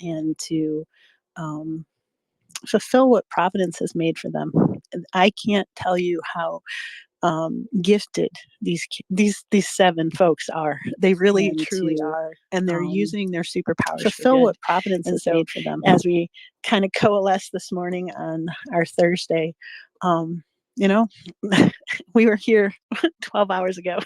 and to um, fulfill what Providence has made for them. And I can't tell you how gifted these 7 folks are. They really And truly to are, and they're using their superpowers for fulfill good. what Providence And has so, made for them. as we kind of coalesce this morning on our Thursday, um, you know, we were here 12 hours ago.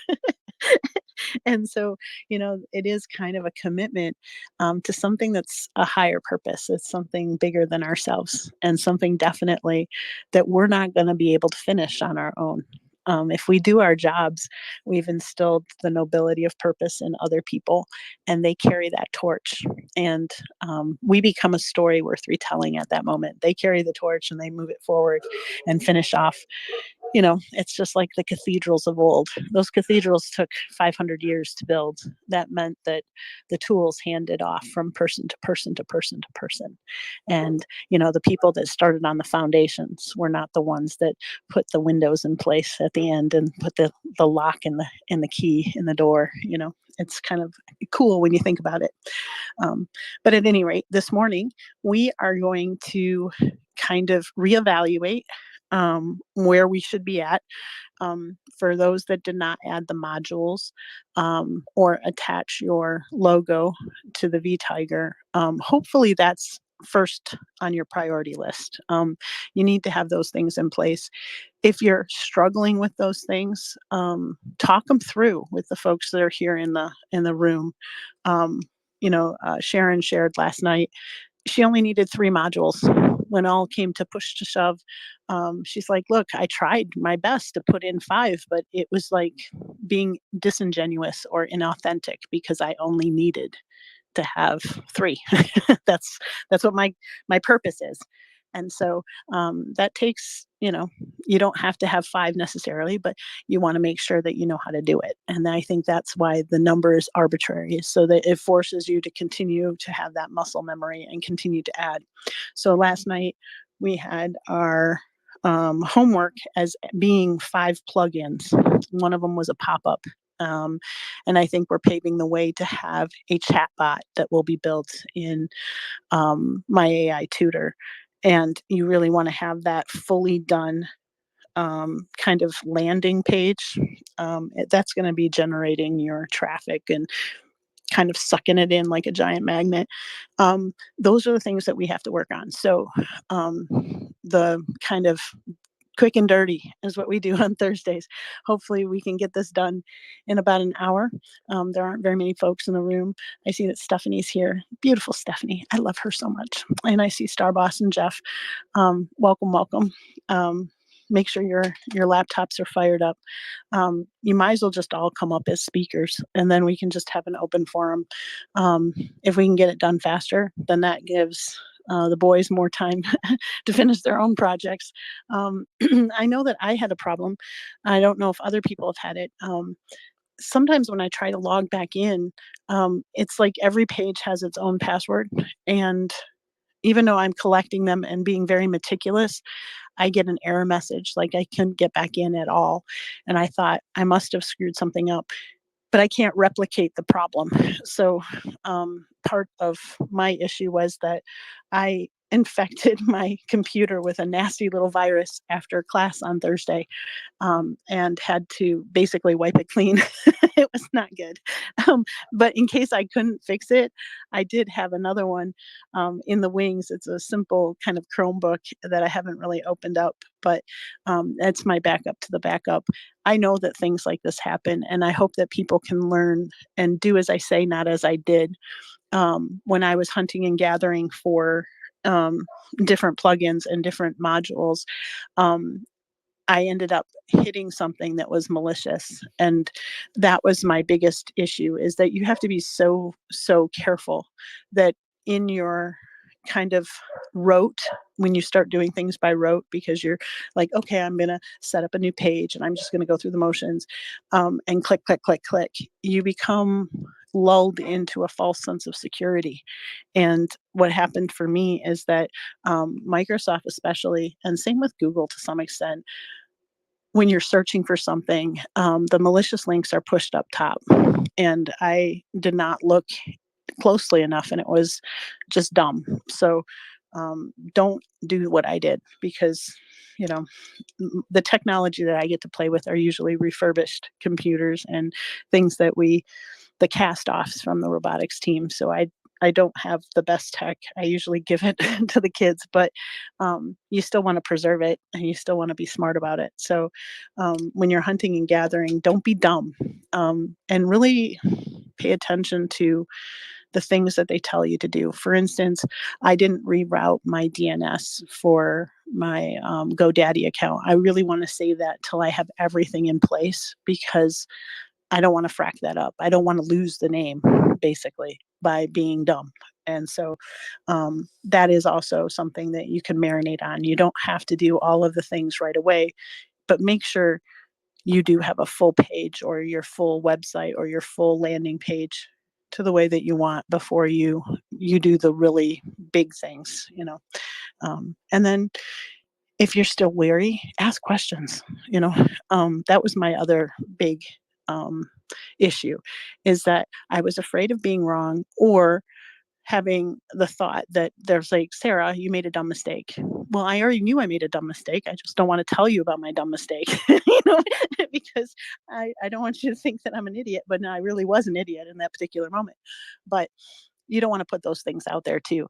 And so, it is kind of a commitment to something that's a higher purpose. It's something bigger than ourselves, and something definitely that we're not going to be able to finish on our own. If we do our jobs, we've instilled the nobility of purpose in other people, and they carry that torch. And we become a story worth retelling at that moment. They carry the torch and they move it forward and finish off. It's just like the cathedrals of old. Those cathedrals took 500 years to build. That meant that the tools handed off from person to person to person to person. And, the people that started on the foundations were not the ones that put the windows in place at the end and put the lock in the key in the door. It's kind of cool when you think about it. But at any rate, this morning, we are going to kind of reevaluate where we should be at. For those that did not add the modules or attach your logo to the V Tiger, hopefully that's first on your priority list. You need to have those things in place. If you're struggling with those things, talk them through with the folks that are here in the room. Sharon shared last night she only needed 3 modules. When all came to push to shove, she's like, "Look, I tried my best to put in 5, but it was like being disingenuous or inauthentic because I only needed to have 3." That's what my purpose is. And so that takes, you don't have to have 5 necessarily, but you want to make sure that you know how to do it. And I think that's why the number is arbitrary, so that it forces you to continue to have that muscle memory and continue to add. So last night we had our homework as being 5 plugins. One of them was a pop-up. And I think we're paving the way to have a chat bot that will be built in my AI tutor. And you really want to have that fully done kind of landing page. That's going to be generating your traffic and kind of sucking it in like a giant magnet. Those are the things that we have to work on. So the kind of quick and dirty is what we do on Thursdays. Hopefully we can get this done in about an hour. There aren't very many folks in the room. I see that Stephanie's here. Beautiful Stephanie. I love her so much. And I see Star Boss and Jeff. Welcome, welcome. Make sure your laptops are fired up. You might as well just all come up as speakers, and then we can just have an open forum. If we can get it done faster, then that gives the boys more time to finish their own projects. I know that I had a problem. I don't know if other people have had it. Sometimes when I try to log back in, it's like every page has its own password. And even though I'm collecting them and being very meticulous, I get an error message like I couldn't get back in at all. And I thought I must have screwed something up, but I can't replicate the problem. So part of my issue was that I infected my computer with a nasty little virus after class on Thursday, and had to basically wipe it clean. It was not good. But in case I couldn't fix it, I did have another one in the wings. It's a simple kind of Chromebook that I haven't really opened up, but that's my backup to the backup. I know that things like this happen, and I hope that people can learn and do as I say, not as I did. When I was hunting and gathering for different plugins and different modules, I ended up hitting something that was malicious. And that was my biggest issue, is that you have to be so, so careful that in your kind of rote, when you start doing things by rote, because you're like, okay, I'm going to set up a new page and I'm just going to go through the motions, and click, click, click, click, you become lulled into a false sense of security. And what happened for me is that Microsoft especially, and same with Google to some extent, when you're searching for something, the malicious links are pushed up top. And I did not look closely enough, and it was just dumb. So don't do what I did, because you know the technology that I get to play with are usually refurbished computers and things that the cast offs from the robotics team. So I don't have the best tech. I usually give it to the kids, but you still want to preserve it, and you still want to be smart about it. So when you're hunting and gathering, don't be dumb, and really pay attention to the things that they tell you to do. For instance, I didn't reroute my DNS for my GoDaddy account. I really want to save that till I have everything in place, because I don't want to frack that up. I don't want to lose the name, basically, by being dumb. And so that is also something that you can marinate on. You don't have to do all of the things right away, but make sure you do have a full page, or your full website, or your full landing page to the way that you want before you do the really big things. And then if you're still weary, ask questions. That was my other big um, issue, is that I was afraid of being wrong, or having the thought that there's like, Sarah, you made a dumb mistake. Well, I already knew I made a dumb mistake. I just don't want to tell you about my dumb mistake, because I don't want you to think that I'm an idiot, but no, I really was an idiot in that particular moment. But you don't want to put those things out there too.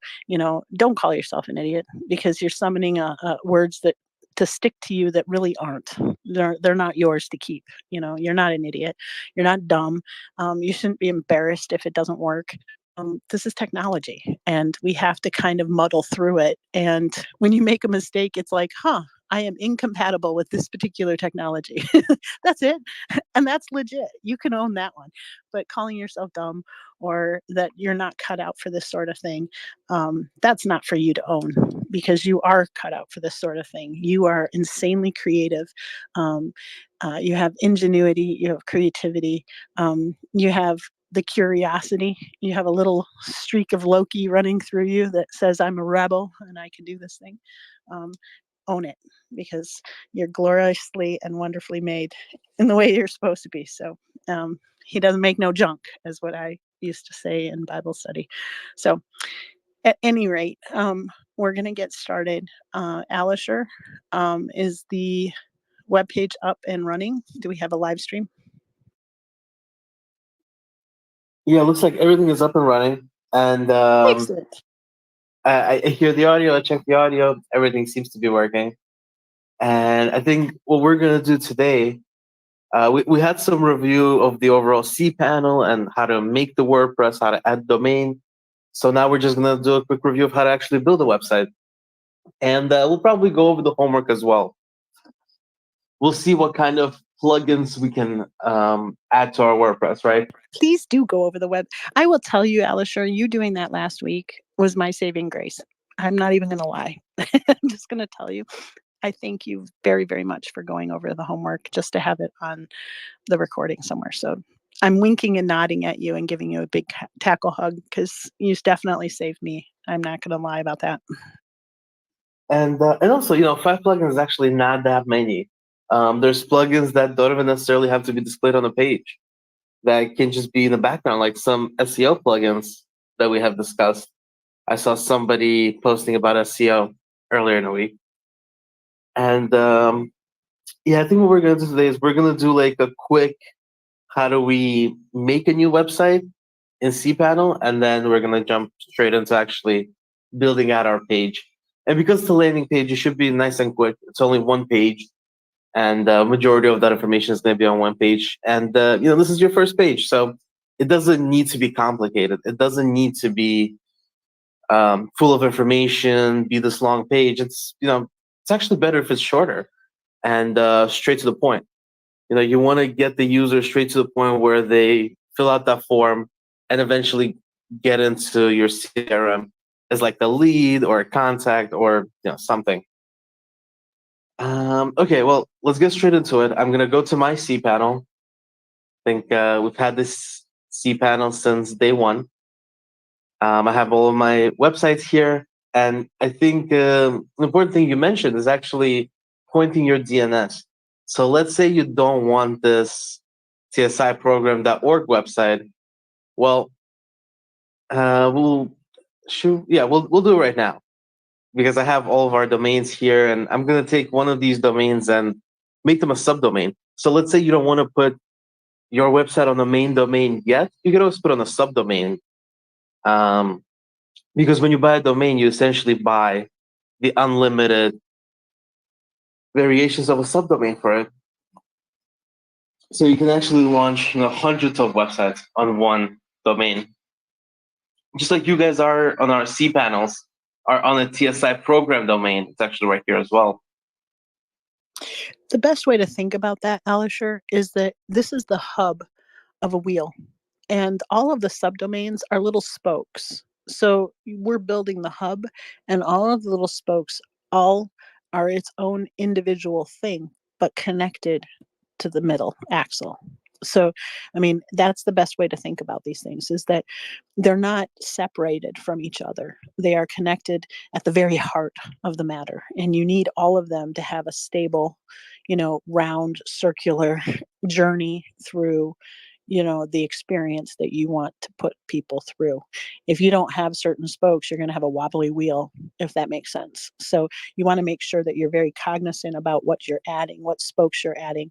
Don't call yourself an idiot, because you're summoning words that to stick to you that really aren't. They're not yours to keep. You're not an idiot. You're not dumb. You shouldn't be embarrassed if it doesn't work. This is technology, and we have to kind of muddle through it. And when you make a mistake, it's like, I am incompatible with this particular technology. That's it. And that's legit. You can own that one. But calling yourself dumb, or that you're not cut out for this sort of thing, that's not for you to own, because you are cut out for this sort of thing. You are insanely creative. Um, you have ingenuity, you have creativity, you have the curiosity. You have a little streak of Loki running through you that says, I'm a rebel and I can do this thing. Um, Own it, because you're gloriously and wonderfully made in the way you're supposed to be. So he doesn't make no junk, is what I used to say in Bible study. So at any rate, we're going to get started. Alisher, is the webpage up and running? Do we have a live stream? Yeah, it looks like everything is up and running. And Excellent. I hear the audio, I check the audio, everything seems to be working. And I think what we're going to do today, we had some review of the overall cPanel and how to make the WordPress, how to add domain. So now we're just going to do a quick review of how to actually build a website. And we'll probably go over the homework as well. We'll see what kind of plugins we can add to our WordPress, right? Please do go over the web. I will tell you, Alisher, you doing that last week was my saving grace. I'm not even going to lie. I'm just going to tell you. I thank you very, very much for going over the homework, just to have it on the recording somewhere. So I'm winking and nodding at you and giving you a big tackle hug, because you definitely saved me. I'm not going to lie about that. And also, 5 plugins is actually not that many. There's plugins that don't even necessarily have to be displayed on the page, that can just be in the background, like some SEO plugins that we have discussed. I saw somebody posting about SEO earlier in the week. And yeah, I think what we're going to do today is we're going to do like a quick, how do we make a new website in cPanel, and then we're going to jump straight into actually building out our page. And because it's a landing page, it should be nice and quick. It's only one page, and the majority of that information is going to be on one page. And this is your first page, so it doesn't need to be complicated. It doesn't need to be full of information, be this long page. It's actually better if it's shorter and straight to the point. You want to get the user straight to the point where they fill out that form and eventually get into your CRM as like the lead or a contact or something. Okay, well, let's get straight into it. I'm gonna go to my cPanel. I think we've had this cPanel since day one. I have all of my websites here, and I think the important thing you mentioned is actually pointing your DNS. So let's say you don't want this tsiprogram.org website. Well, We'll shoot. Yeah, we'll do it right now because I have all of our domains here, and I'm gonna take one of these domains and make them a subdomain. So let's say you don't want to put your website on the main domain yet. You can always put on a subdomain. Um, because when you buy a domain, you essentially buy the unlimited variations of a subdomain for it. So you can actually launch, hundreds of websites on one domain, just like you guys are on our cPanels, are on a TSI program domain. It's actually right here as well. The best way to think about that, Alisher, is that this is the hub of a wheel, and all of the subdomains are little spokes. So we're building the hub, and all of the little spokes all are its own individual thing, but connected to the middle axle. So, I mean, that's the best way to think about these things, is that they're not separated from each other. They are connected at the very heart of the matter. And you need all of them to have a stable, round, circular journey through, the experience that you want to put people through. If you don't have certain spokes, you're going to have a wobbly wheel, if that makes sense. So you want to make sure that you're very cognizant about what you're adding, what spokes you're adding,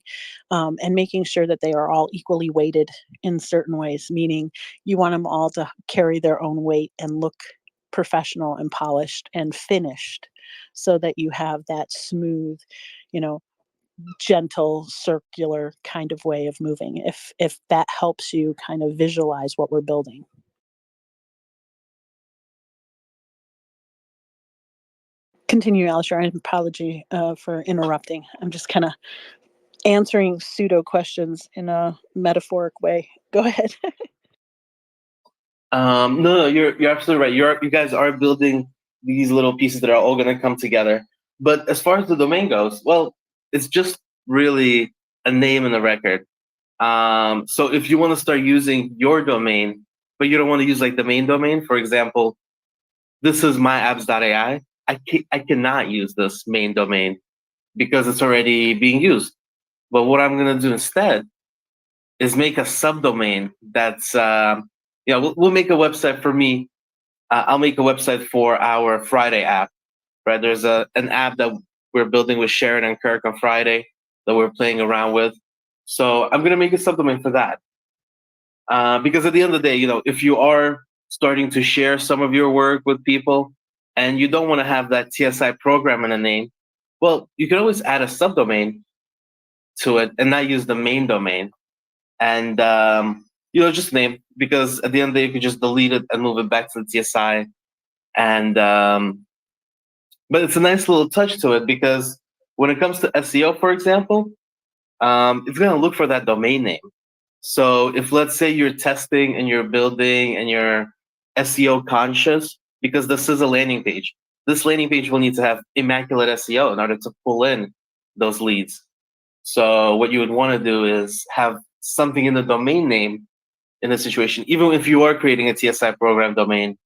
and making sure that they are all equally weighted in certain ways, meaning you want them all to carry their own weight and look professional and polished and finished, so that you have that smooth, you know gentle circular kind of way of moving, if that helps you kind of visualize what we're building. Continue, Alisher. An apology for interrupting. I'm just kind of answering pseudo questions in a metaphoric way. Go ahead. No, you're absolutely right. You guys are building these little pieces that are all going to come together. But as far as the domain goes, well, it's just really a name and a record. So if you want to start using your domain, but you don't want to use like the main domain, for example, this is myapps.ai. I cannot use this main domain because it's already being used. But what I'm going to do instead is make a subdomain that's, we'll make a website for me. I'll make a website for our Friday app, right? There's an app that we're building with Sharon and Kirk on Friday that we're playing around with. So I'm going to make a subdomain for that. Because at the end of the day, if you are starting to share some of your work with people and you don't want to have that TSI program in a name, well, you can always add a subdomain to it and not use the main domain. And just name, because at the end of the day you can just delete it and move it back to the TSI. And but it's a nice little touch to it, because when it comes to SEO, for example, it's going to look for that domain name. So if, let's say, you're testing and you're building and you're SEO conscious, because this is a landing page, this landing page will need to have immaculate SEO in order to pull in those leads. So what you would want to do is have something in the domain name in this situation, even if you are creating a TSI program domain,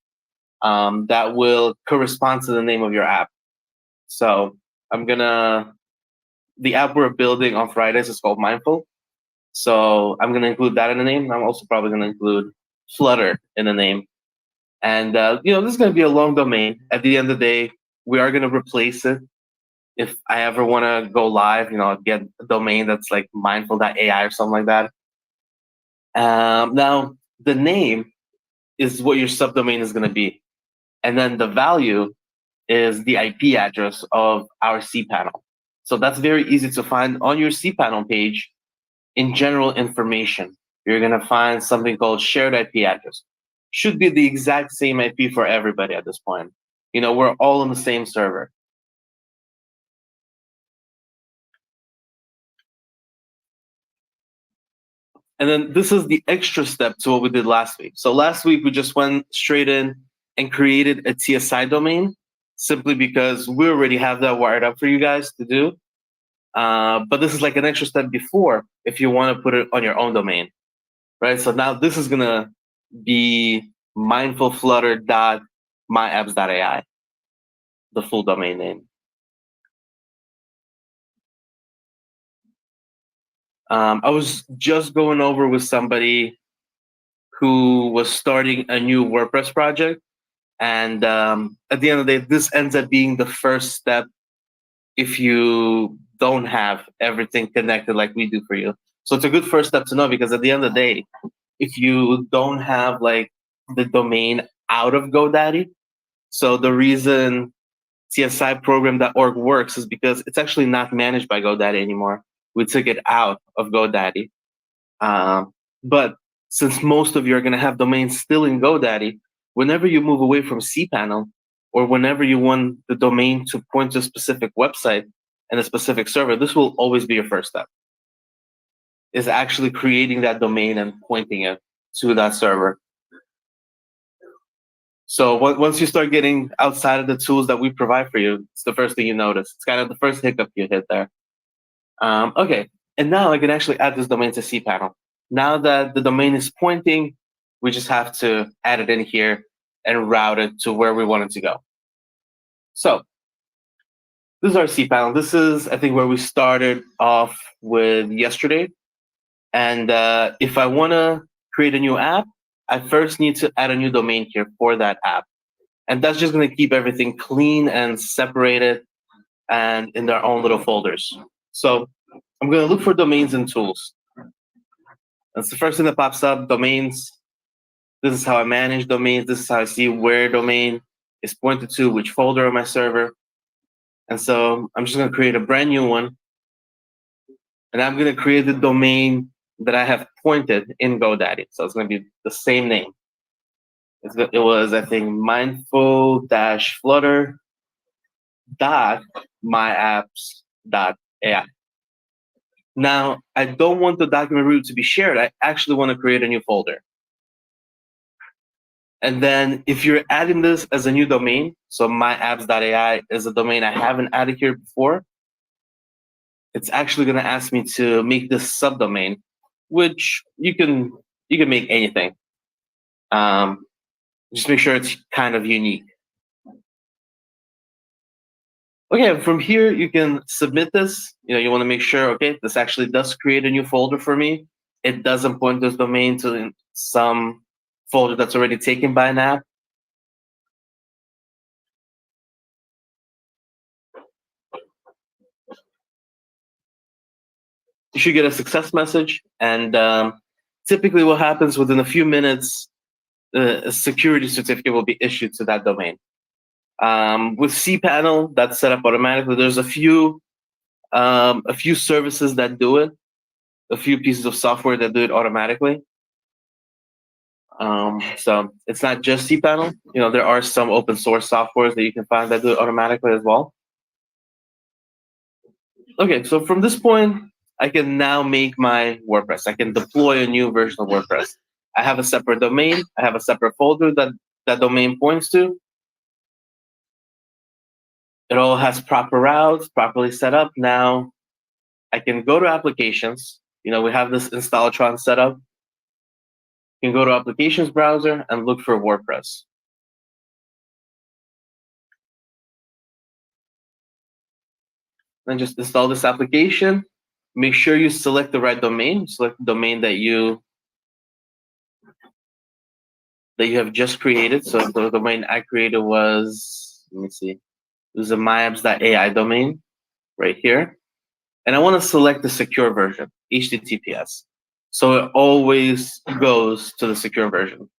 that will correspond to the name of your app. So the app we're building on Fridays is called Mindful. So I'm going to include that in the name. I'm also probably going to include Flutter in the name. And, this is going to be a long domain. At the end of the day, we are going to replace it. If I ever want to go live, get a domain that's like mindful.ai or something like that. Now, the name is what your subdomain is going to be. And then the value is the IP address of our cPanel. So that's very easy to find on your cPanel page. In general information, you're going to find something called shared IP address. Should be the exact same IP for everybody at this point. We're all on the same server. And then this is the extra step to what we did last week. So last week, we just went straight in and created a TSI domain, simply because we already have that wired up for you guys to do. But this is like an extra step before, if you want to put it on your own domain, right? So now this is going to be mindfulflutter.myapps.ai, the full domain name. I was just going over with somebody who was starting a new WordPress project. And at the end of the day, this ends up being the first step if you don't have everything connected like we do for you. So it's a good first step to know, because at the end of the day, if you don't have like the domain out of GoDaddy, so the reason CSIprogram.org works is because it's actually not managed by GoDaddy anymore. We took it out of GoDaddy. But since most of you are going to have domains still in GoDaddy, whenever you move away from cPanel, or whenever you want the domain to point to a specific website and a specific server, this will always be your first step, is actually creating that domain and pointing it to that server. So once you start getting outside of the tools that we provide for you, it's the first thing you notice. It's kind of the first hiccup you hit there. Okay, and now I can actually add this domain to cPanel. Now that the domain is pointing, we just have to add it in here and route it to where we want it to go. So this is our cPanel. This is, I think, where we started off with yesterday. And if I want to create a new app, I first need to add a new domain here for that app. And that's just going to keep everything clean and separated and in their own little folders. So I'm going to look for domains and tools. That's the first thing that pops up, domains. This is how I manage domains. This is how I see where domain is pointed to, which folder on my server. And so I'm just going to create a brand new one. And I'm going to create the domain that I have pointed in GoDaddy. So it's going to be the same name. It was, I think, mindful-flutter.myapps.ai. Now, I don't want the document root to be shared. I actually want to create a new folder. And then if you're adding this as a new domain, so myapps.ai is a domain I haven't added here before, it's actually going to ask me to make this subdomain, which you can make anything. Just make sure it's kind of unique. Okay, from here you can submit this. You want to make sure, okay, this actually does create a new folder for me. It doesn't point this domain to some folder that's already taken by an app. You should get a success message, and typically what happens within a few minutes, a security certificate will be issued to that domain. With cPanel, that's set up automatically. There's a few services that do it, a few pieces of software that do it automatically. So it's not just cPanel. There are some open source softwares that you can find that do it automatically as well. Okay, so from this point, I can now make my WordPress. I can deploy a new version of WordPress. I have a separate domain. I have a separate folder that domain points to. It all has proper routes, properly set up. Now I can go to applications. We have this Installatron set up. You can go to applications browser and look for WordPress. Then just install this application. Make sure you select the right domain. Select the domain that you have just created. So the domain I created was, let me see, it was a myapps.ai domain right here. And I want to select the secure version, HTTPS. So it always goes to the secure version.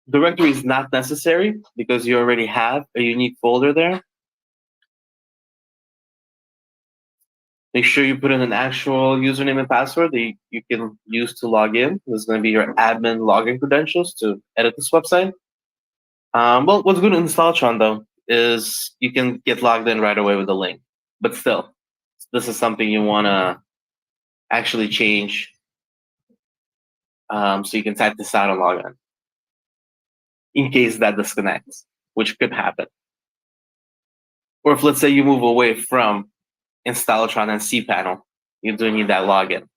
Directory is not necessary because you already have a unique folder there. Make sure you put in an actual username and password that you can use to log in. This is going to be your admin login credentials to edit this website. Well, what's good in Installatron, though, is you can get logged in right away with the link. But still, this is something you want to actually change, so you can type this out and log in case that disconnects, which could happen. Or if, let's say, you move away from Installatron and cPanel, you do need that login.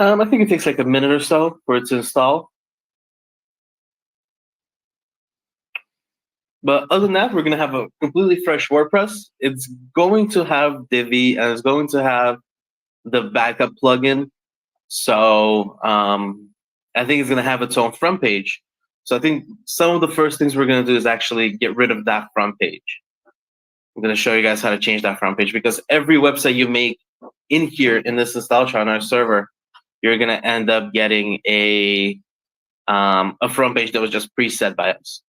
I think it takes like a minute or so for it to install. But other than that, we're going to have a completely fresh WordPress. It's going to have Divi and it's going to have the backup plugin. So I think it's going to have its own front page. So I think some of the first things we're going to do is actually get rid of that front page. I'm going to show you guys how to change that front page, because every website you make in here in this InstallShop on our server, you're going to end up getting a front page that was just preset by us.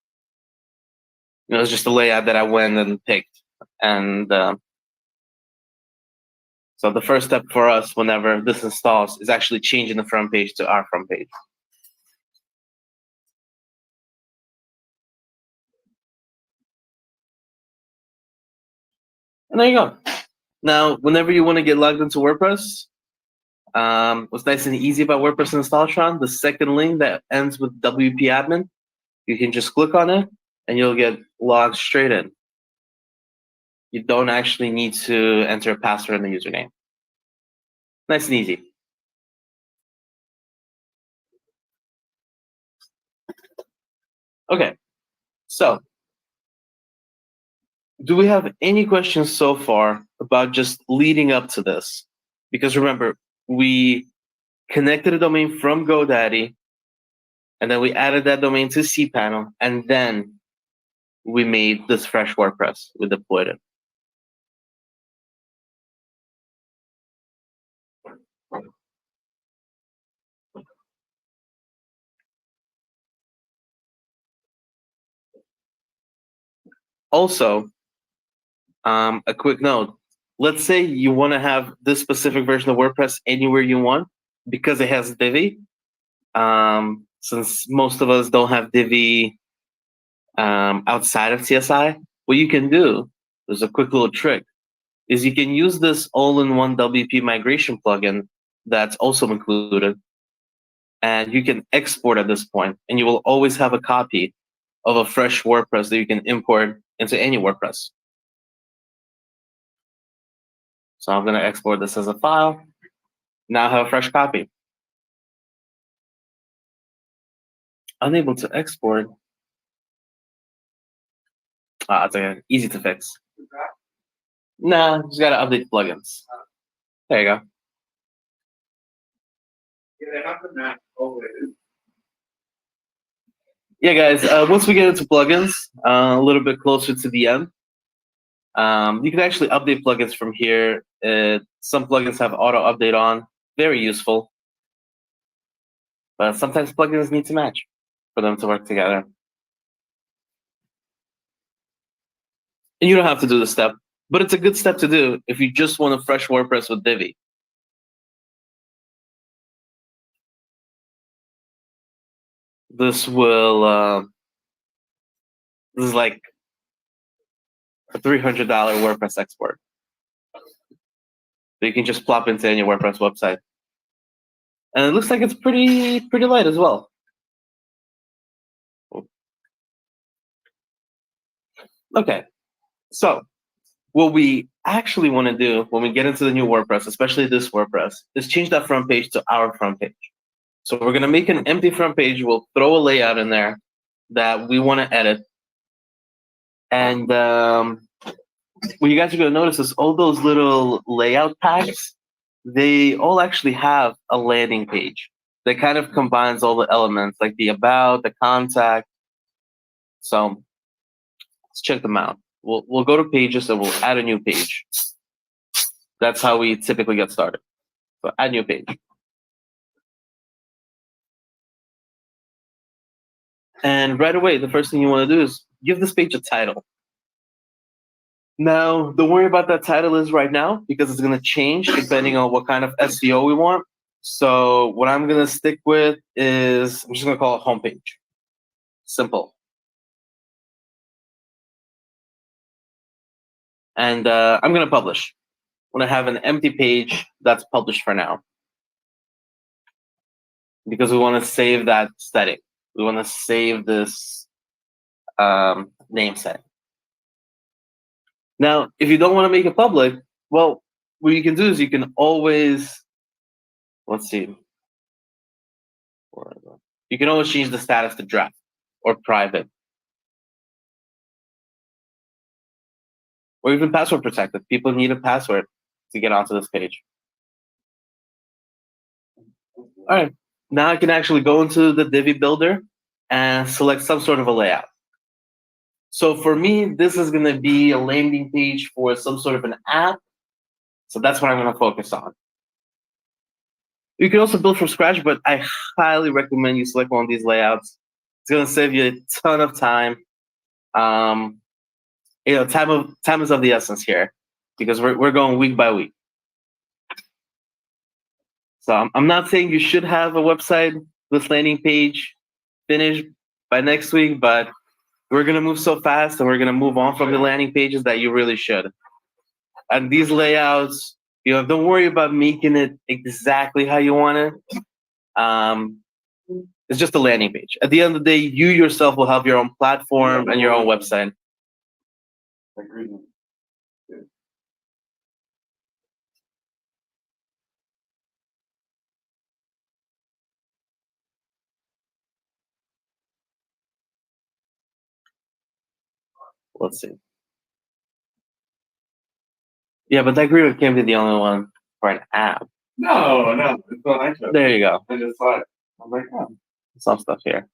It was just a layout that I went and picked. And so the first step for us whenever this installs is actually changing the front page to our front page. And there you go. Now, whenever you want to get logged into WordPress, what's nice and easy about WordPress InstallShop, the second link that ends with WP admin, you can just click on it and you'll get logged straight in. You don't actually need to enter a password and a username. Nice and easy. Okay, so do we have any questions so far about just leading up to this? Because remember, we connected a domain from GoDaddy, and then we added that domain to cPanel, and then we made this fresh WordPress. We deployed it. Also, a quick note. Let's say you want to have this specific version of WordPress anywhere you want because it has Divi. Since most of us don't have Divi outside of CSI, what you can do, there's a quick little trick, is you can use this all-in-one WP migration plugin that's also included, and you can export at this point, and you will always have a copy of a fresh WordPress that you can import into any WordPress. So I'm going to export this as a file. Now I have a fresh copy. Unable to export. It's okay. Easy to fix. Nah, just got to update plugins. There you go. Yeah, guys, once we get into plugins, a little bit closer to the end, you can actually update plugins from here. Some plugins have auto update on, very useful. But sometimes plugins need to match for them to work together. And you don't have to do this step, but it's a good step to do if you just want a fresh WordPress with Divi. This will, this is like a $300 WordPress export. So you can just plop into any WordPress website. And it looks like it's pretty light as well. Okay, so what we actually want to do when we get into the new WordPress, especially this WordPress, is change that front page to our front page. So we're going to make an empty front page. We'll throw a layout in there that we want to edit. And what you guys are going to notice is all those little layout packs, they all actually have a landing page that kind of combines all the elements, like the about, the contact. So let's check them out. We'll go to pages and we'll add a new page. That's how we typically get started. So add new page. And right away, the first thing you want to do is give this page a title. Now, don't worry about that title is right now, because it's going to change depending on what kind of SEO we want. So what I'm going to stick with is, I'm just going to call it homepage. Simple. And I'm going to publish. I'm going to have an empty page that's published for now, because we want to save that static. We want to save this name set. Now, if you don't want to make it public, well, what you can do is you can always, let's see, You can always change the status to draft or private, or even password protected. People need a password to get onto this page. All right, now I can actually go into the Divi Builder and select some sort of a layout. So for me, this is going to be a landing page for some sort of an app. So that's what I'm going to focus on. You can also build from scratch, but I highly recommend you select one of these layouts. It's going to save you a ton of time. Time is of the essence here because we're going week by week. So I'm not saying you should have a website, this landing page finished by next week, but we're going to move so fast and we're going to move on from the landing pages that you really should. And these layouts, don't worry about making it exactly how you want it. It's just a landing page. At the end of the day, you yourself will have your own platform and your own website. Let's see. Yeah, but that agreement can't be the only one for an app. No, it's not nice. There you go. I just saw it. I'm like, oh. Some stuff here.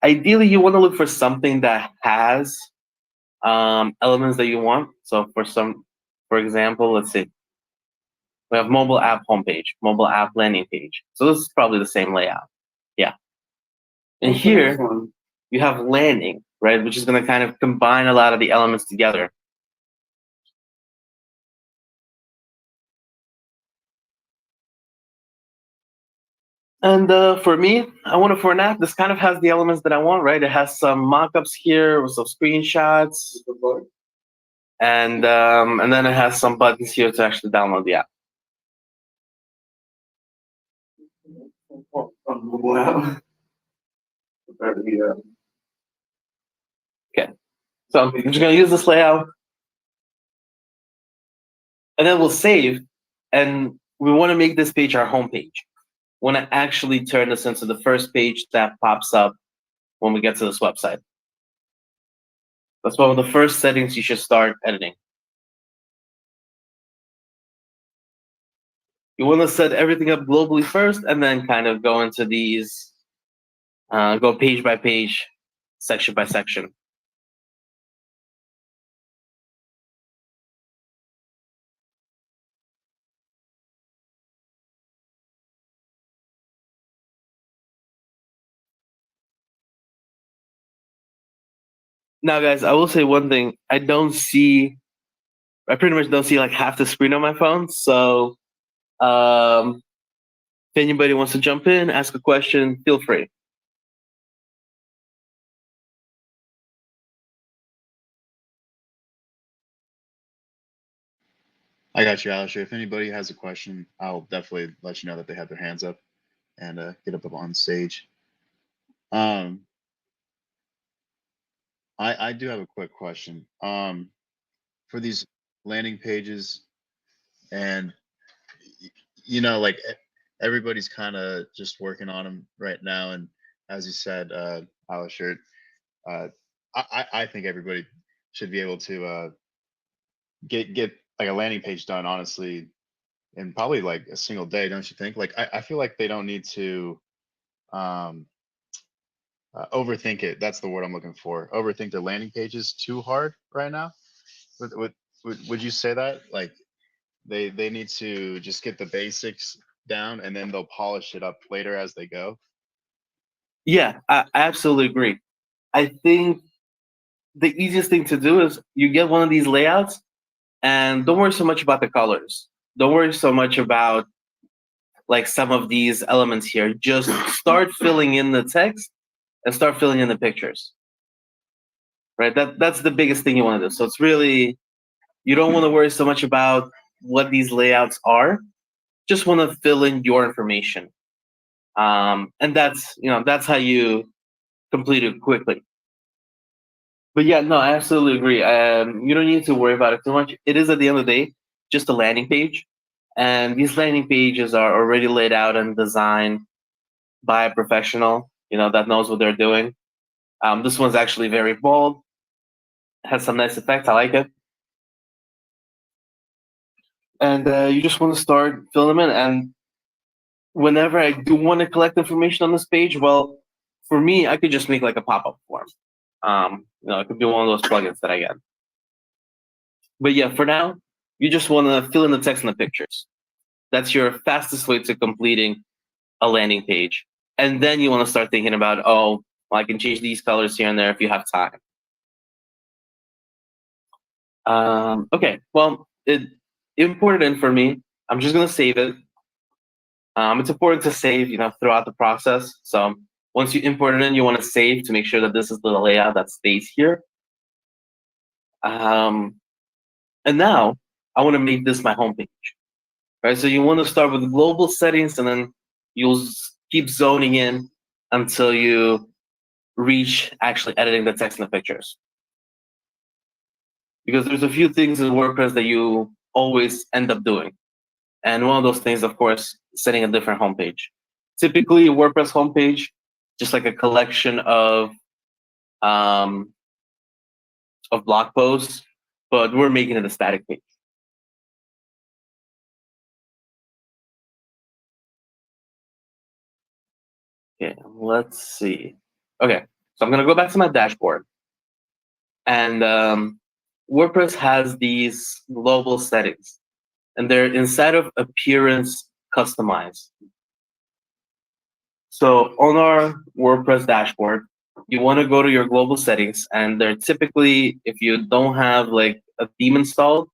Ideally, you want to look for something that has elements that you want. So for example, let's see. We have mobile app homepage, mobile app landing page. So this is probably the same layout. Yeah. And here you have landing, right? Which is going to kind of combine a lot of the elements together. And for me, I want it for an app. This kind of has the elements that I want, right? It has some mock-ups here with some screenshots. And then it has some buttons here to actually download the app. Okay, so I'm just going to use this layout. And then we'll save. And we want to make this page our home page. We want to actually turn this into the first page that pops up when we get to this website. That's one of the first settings you should start editing. You want to set everything up globally first and then kind of go into these, go page by page, section by section. Now, guys, I will say one thing. I pretty much don't see like half the screen on my phone. So if anybody wants to jump in, ask a question, feel free. I got you, Alistair. If anybody has a question, I'll definitely let you know that they have their hands up and get up on stage. I do have a quick question. For these landing pages, and like everybody's kind of just working on them right now. And as you said, Alistair, I think everybody should be able to get like a landing page done, honestly, in probably like a single day, don't you think? Like I feel like they don't need to um overthink it. That's the word I'm looking for. Overthink their landing pages too hard right now. Would you say that? Like they need to just get the basics down and then they'll polish it up later as they go? Yeah, I absolutely agree. I think the easiest thing to do is you get one of these layouts and don't worry so much about the colors. Don't worry so much about like some of these elements here. Just start filling in the text and start filling in the pictures. Right? That's the biggest thing you want to do. So it's really, you don't want to worry so much about what these layouts are. Just want to fill in your information. And that's how you complete it quickly. But yeah, no, I absolutely agree. You don't need to worry about it too much. It is at the end of the day just a landing page, and these landing pages are already laid out and designed by a professional, that knows what they're doing. This one's actually very bold, has some nice effects. I like it. And you just want to start filling them in. And whenever I do want to collect information on this page, well, for me, I could just make like a pop-up form. It could be one of those plugins that I get. But yeah, for now, you just want to fill in the text and the pictures. That's your fastest way to completing a landing page. And then you want to start thinking about, oh, well, I can change these colors here and there if you have time. Okay, well, it imported in for me. I'm just going to save it. It's important to save, throughout the process. So once you import it in, you want to save to make sure that this is the layout that stays here. And now I want to make this my homepage. Right, so you want to start with global settings, and then you'll keep zoning in until you reach actually editing the text and the pictures. Because there's a few things in WordPress that you always end up doing. And one of those things, of course, setting a different homepage. Typically, a WordPress homepage, just like a collection of blog posts, but we're making it a static page. Okay, let's see. Okay, so I'm gonna go back to my dashboard, and WordPress has these global settings, and they're inside of appearance customize. So on our WordPress dashboard, you want to go to your global settings, and they're typically, if you don't have like a theme installed,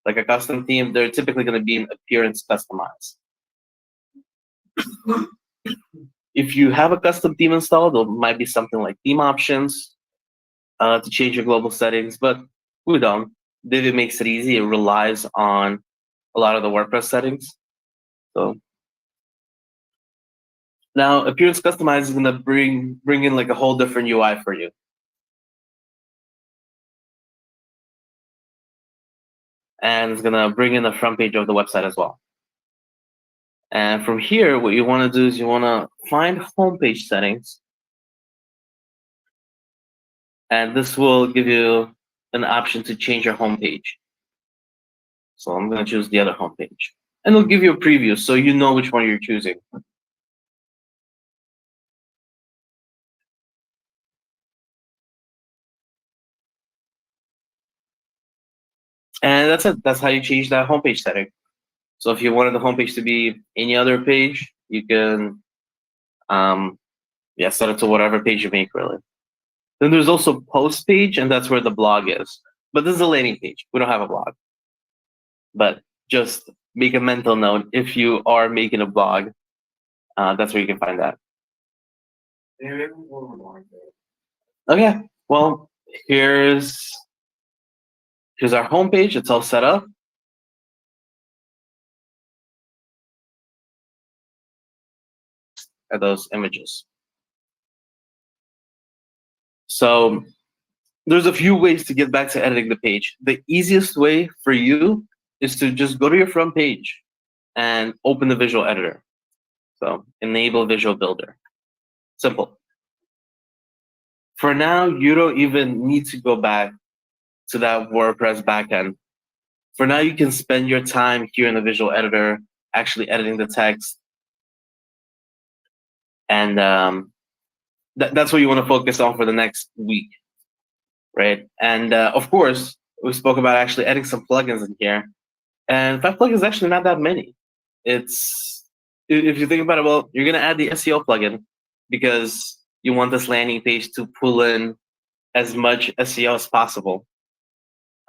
like a custom theme, they're typically going to be in appearance customize. If you have a custom theme installed, there might be something like theme options to change your global settings, but we don't. Divi makes it easy. It relies on a lot of the WordPress settings. So now appearance customize is going to bring in like a whole different UI for you. And it's going to bring in the front page of the website as well. And from here, what you want to do is you want to find homepage settings. And this will give you an option to change your homepage. So I'm going to choose the other homepage. And it'll give you a preview so you know which one you're choosing. And that's it. That's how you change that homepage setting. So if you wanted the homepage to be any other page, you can set it to whatever page you make, really. Then there's also post page, and that's where the blog is. But this is a landing page. We don't have a blog. But just make a mental note, if you are making a blog, that's where you can find that. Okay, well, here's our homepage. It's all set up. At those images. So there's a few ways to get back to editing the page. The easiest way for you is to just go to your front page and open the visual editor. So enable Visual Builder. Simple. For now, you don't even need to go back to that WordPress backend. For now, you can spend your time here in the visual editor, actually editing the text. And that's what you want to focus on for the next week, right? And of course, we spoke about actually adding some plugins in here. And 5 plugins is actually not that many. It's, if you think about it, well, you're going to add the SEO plugin because you want this landing page to pull in as much SEO as possible.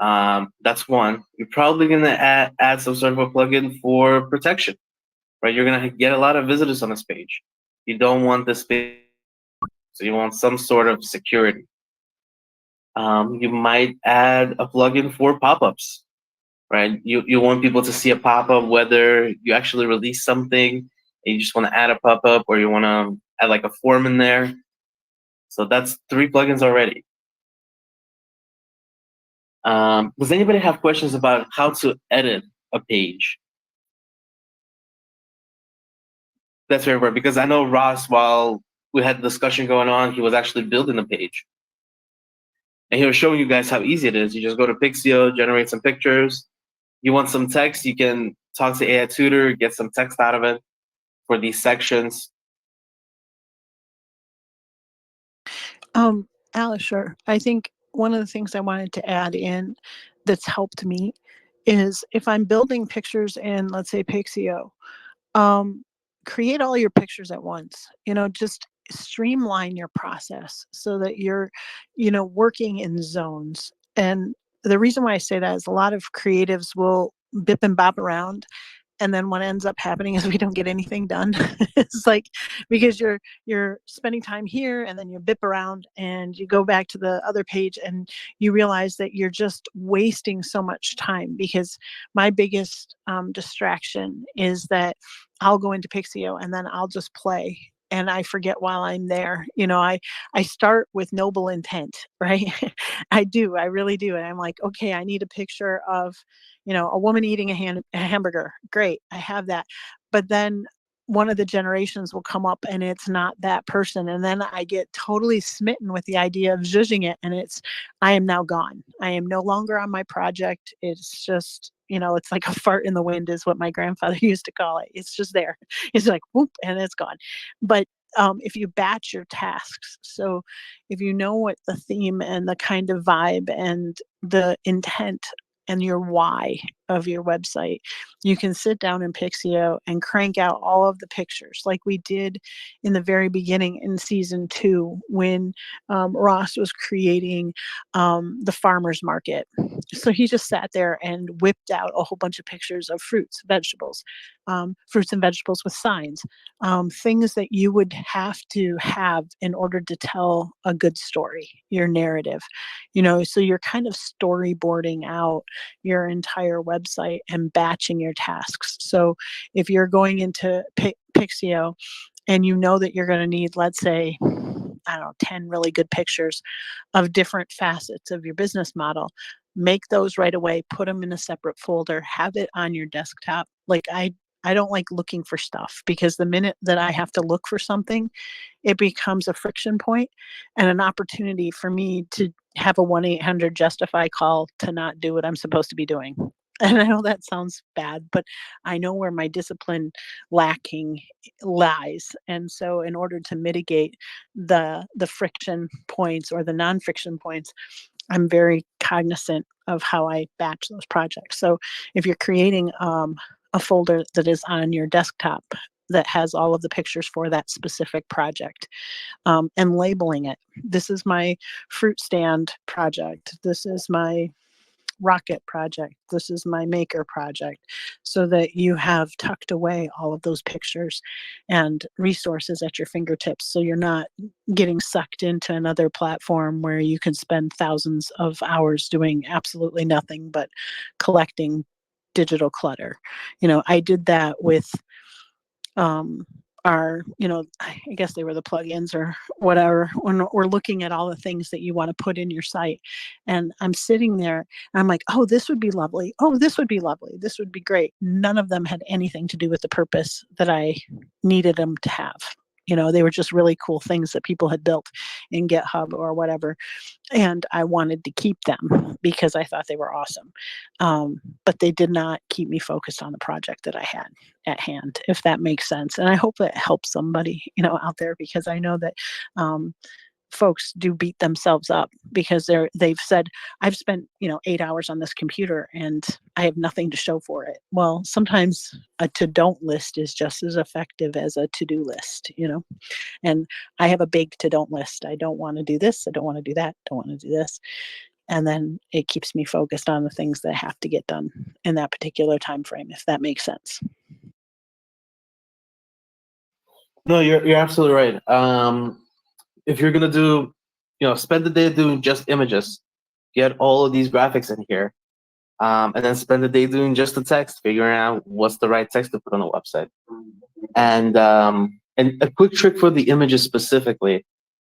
That's one. You're probably going to add some sort of a plugin for protection, right? You're going to get a lot of visitors on this page. You don't want this page, so you want some sort of security. You might add a plugin for pop-ups, right? You want people to see a pop-up, whether you actually release something and you just want to add a pop-up, or you want to add like a form in there. So that's 3 plugins already. Does anybody have questions about how to edit a page? That's very important because I know Ross, while we had the discussion going on, he was actually building a page. And he was showing you guys how easy it is. You just go to Pixio, generate some pictures. You want some text, you can talk to AI Tutor, get some text out of it for these sections. Alice, sure. I think one of the things I wanted to add in that's helped me is if I'm building pictures in, let's say, Pixio, um, create all your pictures at once. Just streamline your process so that you're, working in zones. And the reason why I say that is a lot of creatives will bip and bop around, and then what ends up happening is we don't get anything done. It's like, because you're spending time here and then you bip around and you go back to the other page and you realize that you're just wasting so much time. Because my biggest distraction is that I'll go into Pixio and then I'll just play and I forget while I'm there. I start with noble intent, right? I do, I really do. And I'm like, okay, I need a picture of a woman eating a hamburger. Great, I have that. But then one of the generations will come up and it's not that person. And then I get totally smitten with the idea of zhuzhing it. And I am now gone. I am no longer on my project. It's just, it's like a fart in the wind is what my grandfather used to call it. It's just there. It's like, whoop, and it's gone. But if you batch your tasks, so if you know what the theme and the kind of vibe and the intent and your why of your website, you can sit down in Pixio and crank out all of the pictures like we did in the very beginning in season 2 when Ross was creating the farmer's market. So he just sat there and whipped out a whole bunch of pictures of fruits, vegetables, fruits and vegetables with signs, things that you would have to have in order to tell a good story, your narrative. So you're kind of storyboarding out your entire website and batching your tasks. So if you're going into Pixio and you know that you're going to need, let's say, I don't know, 10 really good pictures of different facets of your business model, make those right away, put them in a separate folder, have it on your desktop. Like I don't like looking for stuff, because the minute that I have to look for something, it becomes a friction point and an opportunity for me to have a 1-800 justify call to not do what I'm supposed to be doing. And I know that sounds bad, but I know where my discipline lacking lies. And so in order to mitigate the friction points or the non-friction points, I'm very cognizant of how I batch those projects. So if you're creating a folder that is on your desktop that has all of the pictures for that specific project, and labeling it. This is my fruit stand project. This is my rocket project. This is my maker project, so that you have tucked away all of those pictures and resources at your fingertips. So you're not getting sucked into another platform where you can spend thousands of hours doing absolutely nothing but collecting digital clutter. I did that with um, I guess they were the plugins or whatever, when we're looking at all the things that you want to put in your site. And I'm sitting there and I'm like, oh, this would be lovely. Oh, this would be lovely. This would be great. None of them had anything to do with the purpose that I needed them to have. They were just really cool things that people had built in GitHub or whatever. And I wanted to keep them because I thought they were awesome. But they did not keep me focused on the project that I had at hand, if that makes sense. And I hope that helps somebody, out there, because I know that folks do beat themselves up because they've said, I've spent 8 hours on this computer and I have nothing to show for it. Well, sometimes a to don't list is just as effective as a to do list. And I have a big to don't list. I don't want to do this, I don't want to do that, don't want to do this. And then it keeps me focused on the things that have to get done in that particular time frame, if that makes sense. No, you're absolutely right. If you're gonna do, spend the day doing just images, get all of these graphics in here, and then spend the day doing just the text, figuring out what's the right text to put on the website. And a quick trick for the images specifically: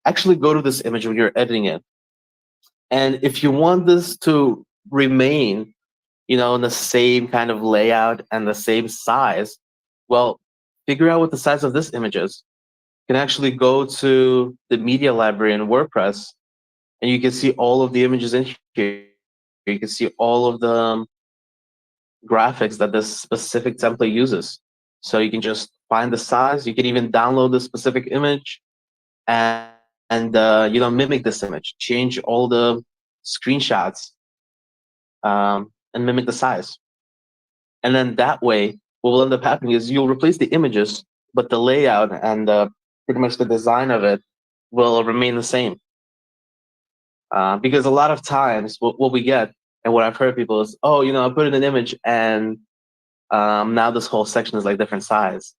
actually go to this image when you're editing it, and if you want this to remain, in the same kind of layout and the same size, well, figure out what the size of this image is. You can actually go to the media library in WordPress, and you can see all of the images in here. You can see all of the graphics that this specific template uses. So you can just find the size. You can even download the specific image and mimic this image. Change all the screenshots and mimic the size. And then that way, what will end up happening is you'll replace the images, but the layout and pretty much the design of it will remain the same. Because a lot of times, what we get and what I've heard people is, oh, I put in an image and now this whole section is like different size.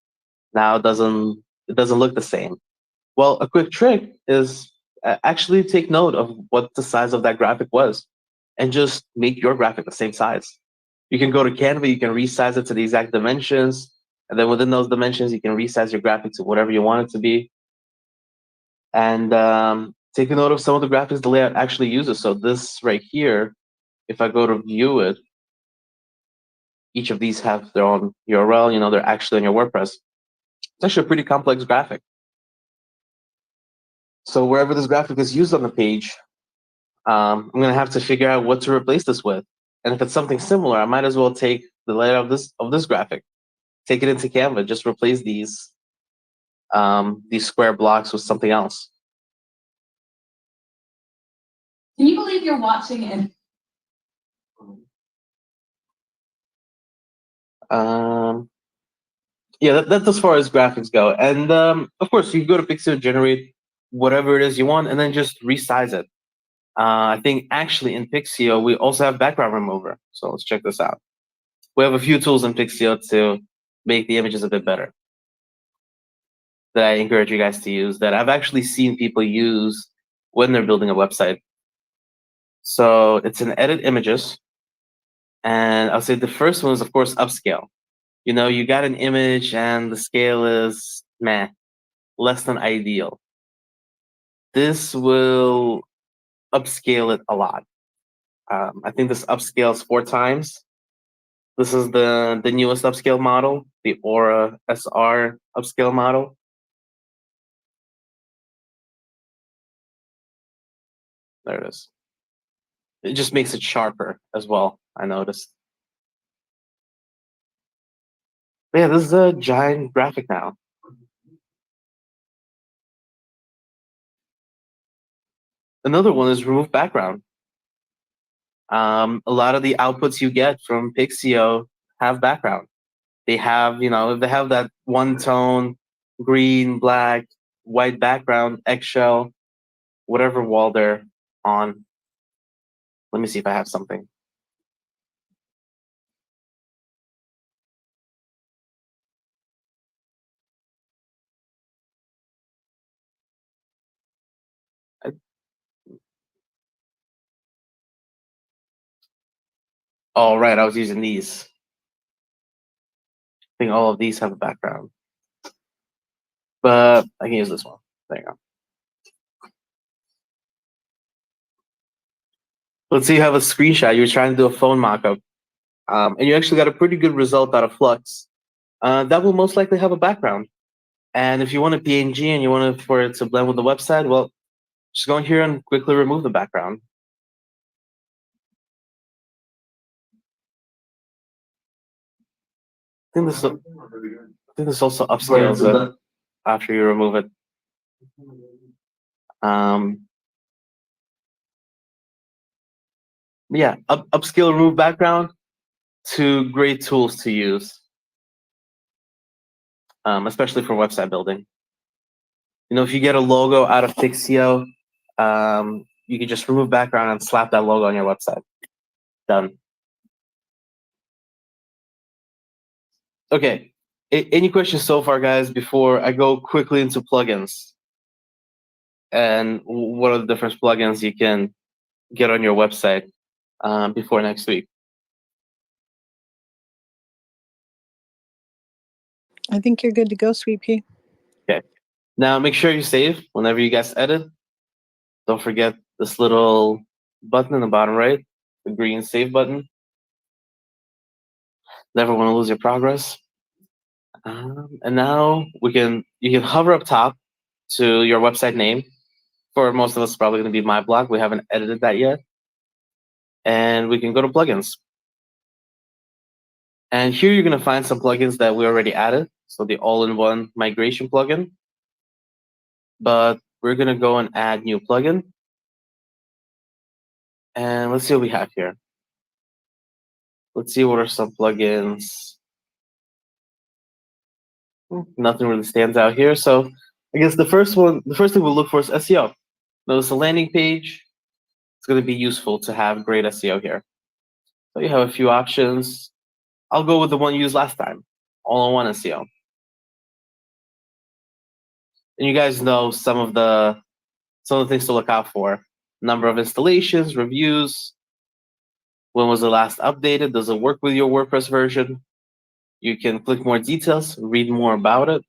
Now it doesn't look the same. Well, a quick trick is actually take note of what the size of that graphic was, and just make your graphic the same size. You can go to Canva, you can resize it to the exact dimensions, and then within those dimensions, you can resize your graphic to whatever you want it to be. And take a note of some of the graphics the layout actually uses. So this right here, if I go to view it, each of these have their own URL. They're actually in your WordPress. It's actually a pretty complex graphic. So wherever this graphic is used on the page, I'm going to have to figure out what to replace this with. And if it's something similar, I might as well take the layout of this graphic, take it into Canva, just replace these square blocks with something else. Can you believe you're watching it? Yeah, that's as far as graphics go. And of course, you can go to Pixel, generate whatever it is you want, and then just resize it. I think actually in Pixio, we also have background remover. So let's check this out. We have a few tools in Pixio to make the images a bit better that I encourage you guys to use, that I've actually seen people use when they're building a website. So it's an edit images. And I'll say the first one is, of course, upscale. You got an image and the scale is less than ideal. This will upscale it a lot. I think this upscales 4 times. This is the newest upscale model, the Aura SR upscale model. There it is. It just makes it sharper as well, I noticed. But yeah, this is a giant graphic now. Another one is remove background. A lot of the outputs you get from Pixio have background. They have, if they have that one tone, green, black, white background, eggshell, whatever wall they're on. Let me see if I have something. Oh, right, I was using these. I think all of these have a background. But I can use this one. There you go. Let's say you have a screenshot. You're trying to do a phone mockup, and you actually got a pretty good result out of Flux. That will most likely have a background. And if you want a PNG and you want for it to blend with the website, well, just go in here and quickly remove the background. I think this also upscales it after you remove it. Yeah, upscale, remove background, 2 great tools to use, especially for website building. If you get a logo out of Pixio, you can just remove background and slap that logo on your website. Done. Okay. Any questions so far, guys, before I go quickly into plugins? And what are the different plugins you can get on your website before next week? I think you're good to go, Sweet Pea. Okay. Now make sure you save whenever you guys edit. Don't forget this little button in the bottom right, the green save button. Never want to lose your progress. And now you can hover up top to your website name. For most of us, it's probably going to be my blog. We haven't edited that yet. And we can go to plugins. And here you're going to find some plugins that we already added. So the all-in-one migration plugin. But we're going to go and add new plugin. And let's see what we have here. Let's see what are some plugins. Nothing really stands out here. So I guess the first thing we'll look for is SEO. Notice the landing page. It's going to be useful to have great SEO here. So you have a few options. I'll go with the one you used last time, all-in-one SEO. And you guys know some of the things to look out for: number of installations, reviews, when was it last updated, does it work with your WordPress version? You can click more details, read more about it.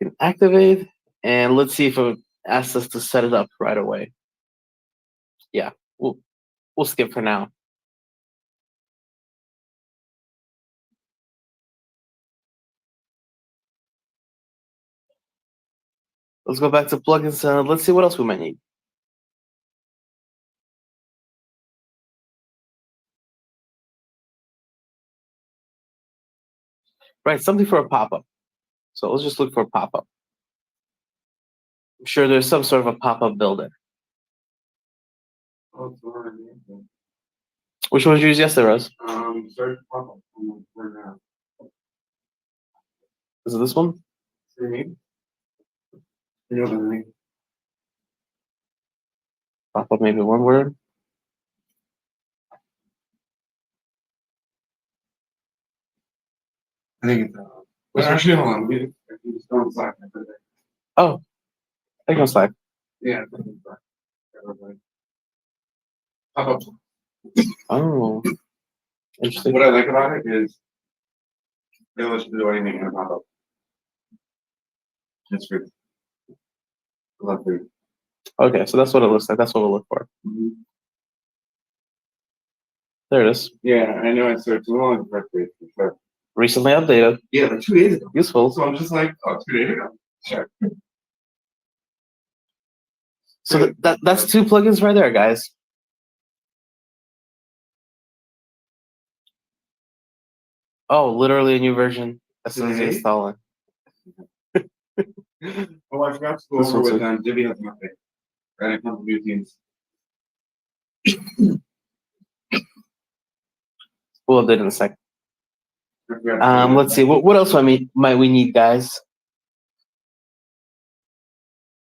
You can activate, and let's see if it asks us to set it up right away. Yeah, we'll skip for now. Let's go back to plugins and let's see what else we might need. Right, something for a pop-up. So let's just look for a pop-up. I'm sure there's some sort of a pop-up builder. Which one did you use yesterday, Rose? Search pop-up. Where now? Is it this one? Pop-up, maybe one word. I think it's actually hold on. We just go on Slack. Oh, I think on Slack. Yeah, I think it's Slack. Everybody. Pop-up. Oh, interesting. What I like about it is they let you do anything in a pop-up. It's good. I love food. Okay, so that's what it looks like. That's what we'll look for. There it is. Yeah, I know. I searched too long for it. Sure. Recently updated. Yeah, like 2 days ago. Useful. So I'm just like, oh, 2 days ago. Sure. So that's 2 plugins right there, guys. Oh, literally a new version as soon as you install it. Oh, I forgot to go This over one's with Jimmy has an update. Right, it comes to new teams. We'll update in a second. Let's see. What else might we need, guys?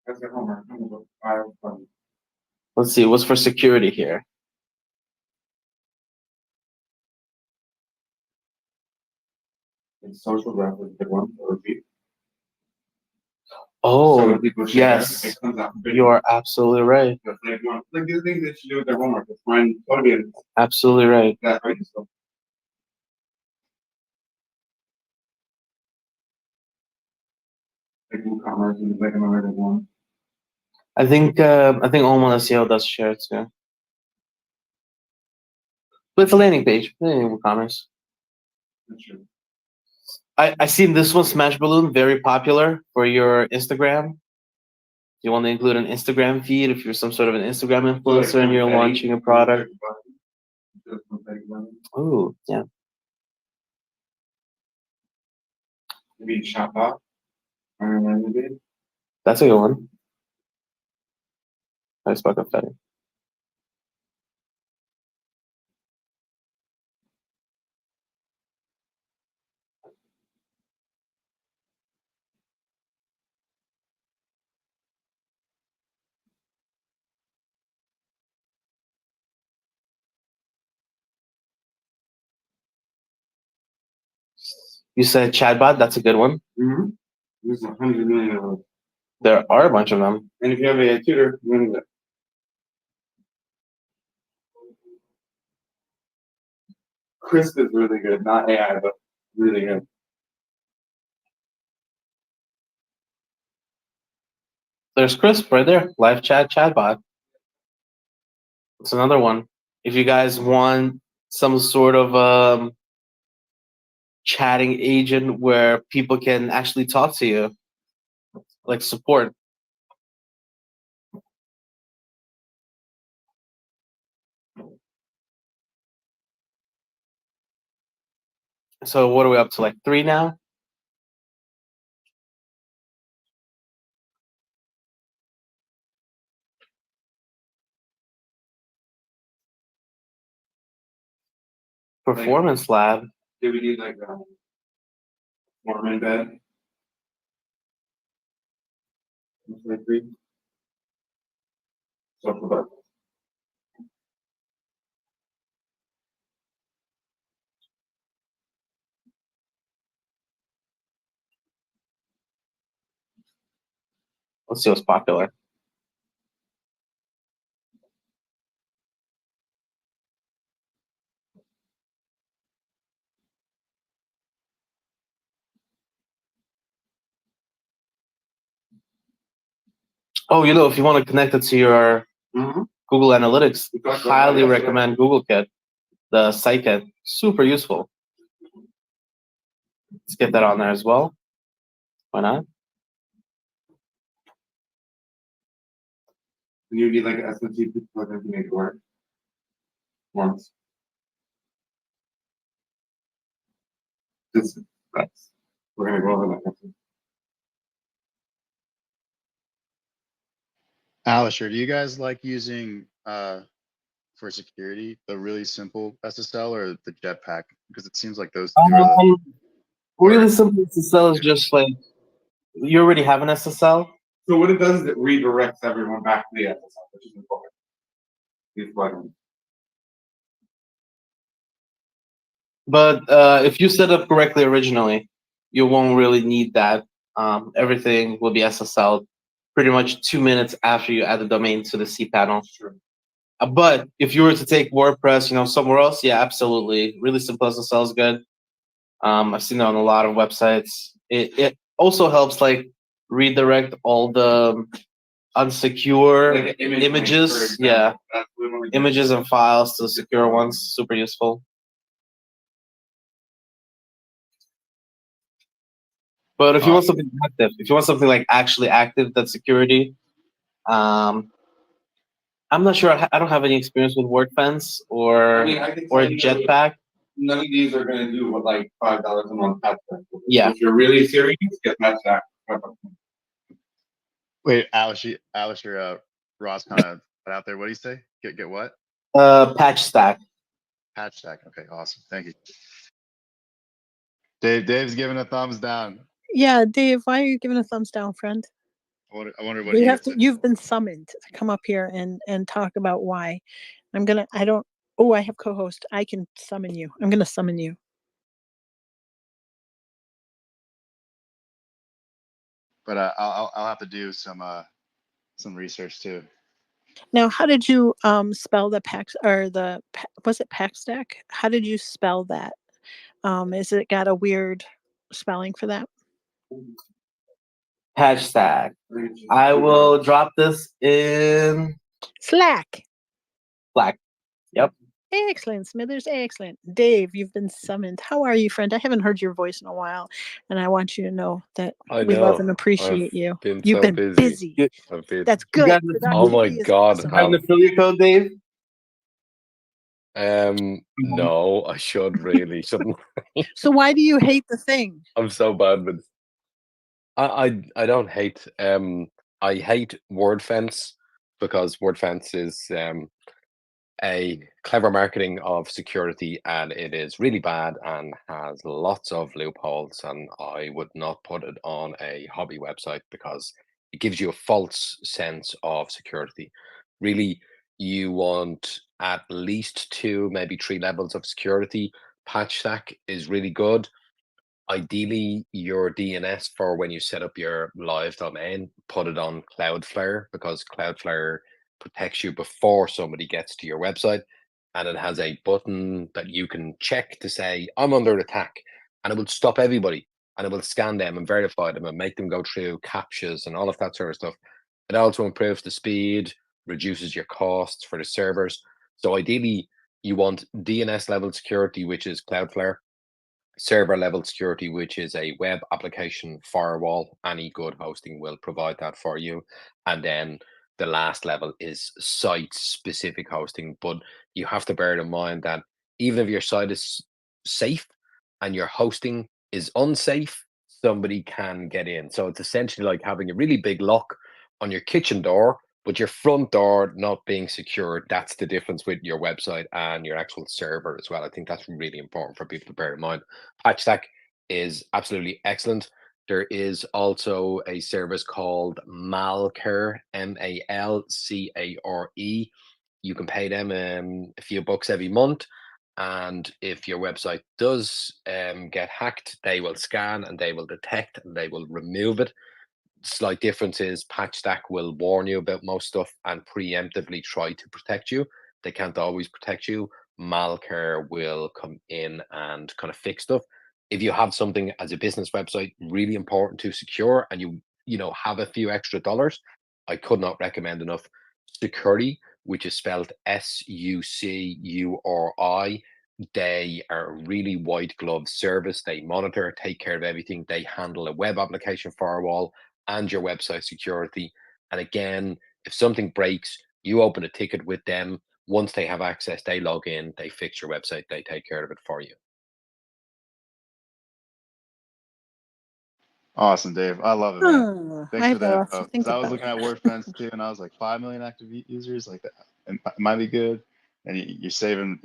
That's your homework. Let's see. What's for security here? It's social graph is a good one. Or repeat. Oh, So when people share, yes. it comes out. You are absolutely right. Like these things that you do with their homework. It's mine plugins Absolutely right. that are useful. Like WooCommerce is like another good one. I think all-in-one SEO does share it too. But it's a landing page. WooCommerce. That's true. I seen this one, Smash Balloon, very popular for your Instagram. You want to include an Instagram feed if you're some sort of an Instagram influencer and you're launching a product. Oh, yeah. Maybe shop up. I remember it. That's a good one. Nice about confetti. You said chatbot, that's a good one. Mm-hmm. There's 100 million of them. There are a bunch of them. And if you have a tutor, you're gonna get. Crisp is really good, not AI, but really good. There's Crisp right there, live chatbot. It's another one. If you guys want some sort of chatting agent where people can actually talk to you, like support. So what are we up to? Like 3 now? Performance lab. Do we need like warm in bed? Like 3. So for that. Let's see what's popular. Oh, if you want to connect it to your Google Analytics, highly recommend Google Kit, the Kit. Super useful. Let's get that on there as well. Why not? You need like an SMT plugin to make it work. Once. We're gonna go over that. Alisher, do you guys like using for security the really simple SSL or the Jetpack? Because it seems like those two are the Really simple SSL is just like you already have an SSL. So what it does is it redirects everyone back to the SSL, which is important. These plugins. But if you set up correctly originally, you won't really need that. Everything will be SSL pretty much 2 minutes after you add the domain to the cPanel. Sure. But if you were to take WordPress, somewhere else, yeah, absolutely. Really simple SSL is good. I've seen that on a lot of websites. It also helps like redirect all the unsecure Like images. Yeah, images and files to secure ones. Super useful. But if you want something active, if you want something like actually active, that's security. I'm not sure. I don't have any experience with WordFence or Jetpack. None of these are going to do what like $5 a month. Yeah. If you're really serious, get that. Wait, Alisher, Ross kind of put out there. What do you say? Get what? Patch Stack. Patch Stack. Okay, awesome. Thank you. Dave's giving a thumbs down. Yeah, Dave, why are you giving a thumbs down, friend? I wonder what he you've been summoned to come up here and talk about why. I have co-host. I can summon you. I'm gonna summon you. But I'll have to do some research too. Now, how did you spell the pack or was it pack stack? How did you spell that? Is it got a weird spelling for that? Patch Stack. I will drop this in Slack. Slack. Yep. Excellent, Smithers. Excellent. Dave, you've been summoned. How are you, friend? I haven't heard your voice in a while, and I want you to know that we love and appreciate you. You've been busy. That's good. Oh my God. Awesome. Have an affiliate code, Dave? No, I shouldn't. So why do you hate the thing? I'm so bad with. I don't hate. I hate WordFence because WordFence is a clever marketing of security, and it is really bad and has lots of loopholes, and I would not put it on a hobby website because it gives you a false sense of security. Really, you want at least 2, maybe 3 levels of security. Patch Stack is really good. Ideally, your DNS for when you set up your live domain, put it on Cloudflare because Cloudflare protects you before somebody gets to your website. and it has a button that you can check to say, I'm under attack, and it will stop everybody, and it will scan them and verify them and make them go through captchas and all of that sort of stuff. It also improves the speed, reduces your costs for the servers. So ideally, you want DNS level security, which is Cloudflare, server level security, which is a web application firewall. Any good hosting will provide that for you. And then the last level is site specific hosting. But you have to bear in mind that even if your site is safe and your hosting is unsafe, somebody can get in. So it's essentially like having a really big lock on your kitchen door, but your front door not being secured. That's the difference with your website and your actual server as well. I think that's really important for people to bear in mind. PatchStack is absolutely excellent. There is also a service called Malcare, Malcare. You can pay them a few bucks every month. And if your website does get hacked, they will scan and they will detect and they will remove it. Slight difference is PatchStack will warn you about most stuff and preemptively try to protect you. They can't always protect you. Malcare will come in and kind of fix stuff. If you have something as a business website really important to secure and you have a few extra dollars, I could not recommend enough Sucuri, which is spelled Sucuri. They are a really white glove service. They monitor, take care of everything. They handle a web application firewall and your website security. And again, if something breaks, you open a ticket with them. Once they have access, they log in, they fix your website, they take care of it for you. Awesome, Dave. I love it, man. I Thanks for have the lots to info. think Because I was about. looking at WordFence too, and I was like 5 million active users, like that. It might be good, and you're saving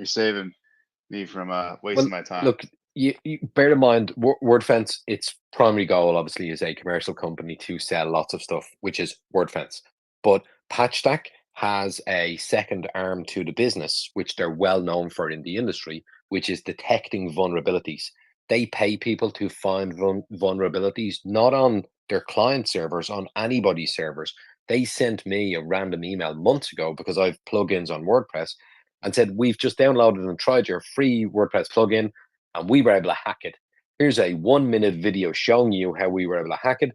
me from Well, wasting my time. look, you bear in mind, WordFence, its primary goal obviously is a commercial company to sell lots of stuff, which is WordFence. But PatchStack has a second arm to the business, which they're well known for in the industry, which is detecting vulnerabilities. They pay people to find vulnerabilities, not on their client servers, on anybody's servers. They sent me a random email months ago because I've plugins on WordPress and said, we've just downloaded and tried your free WordPress plugin and we were able to hack it. Here's a 1 minute video showing you how we were able to hack it.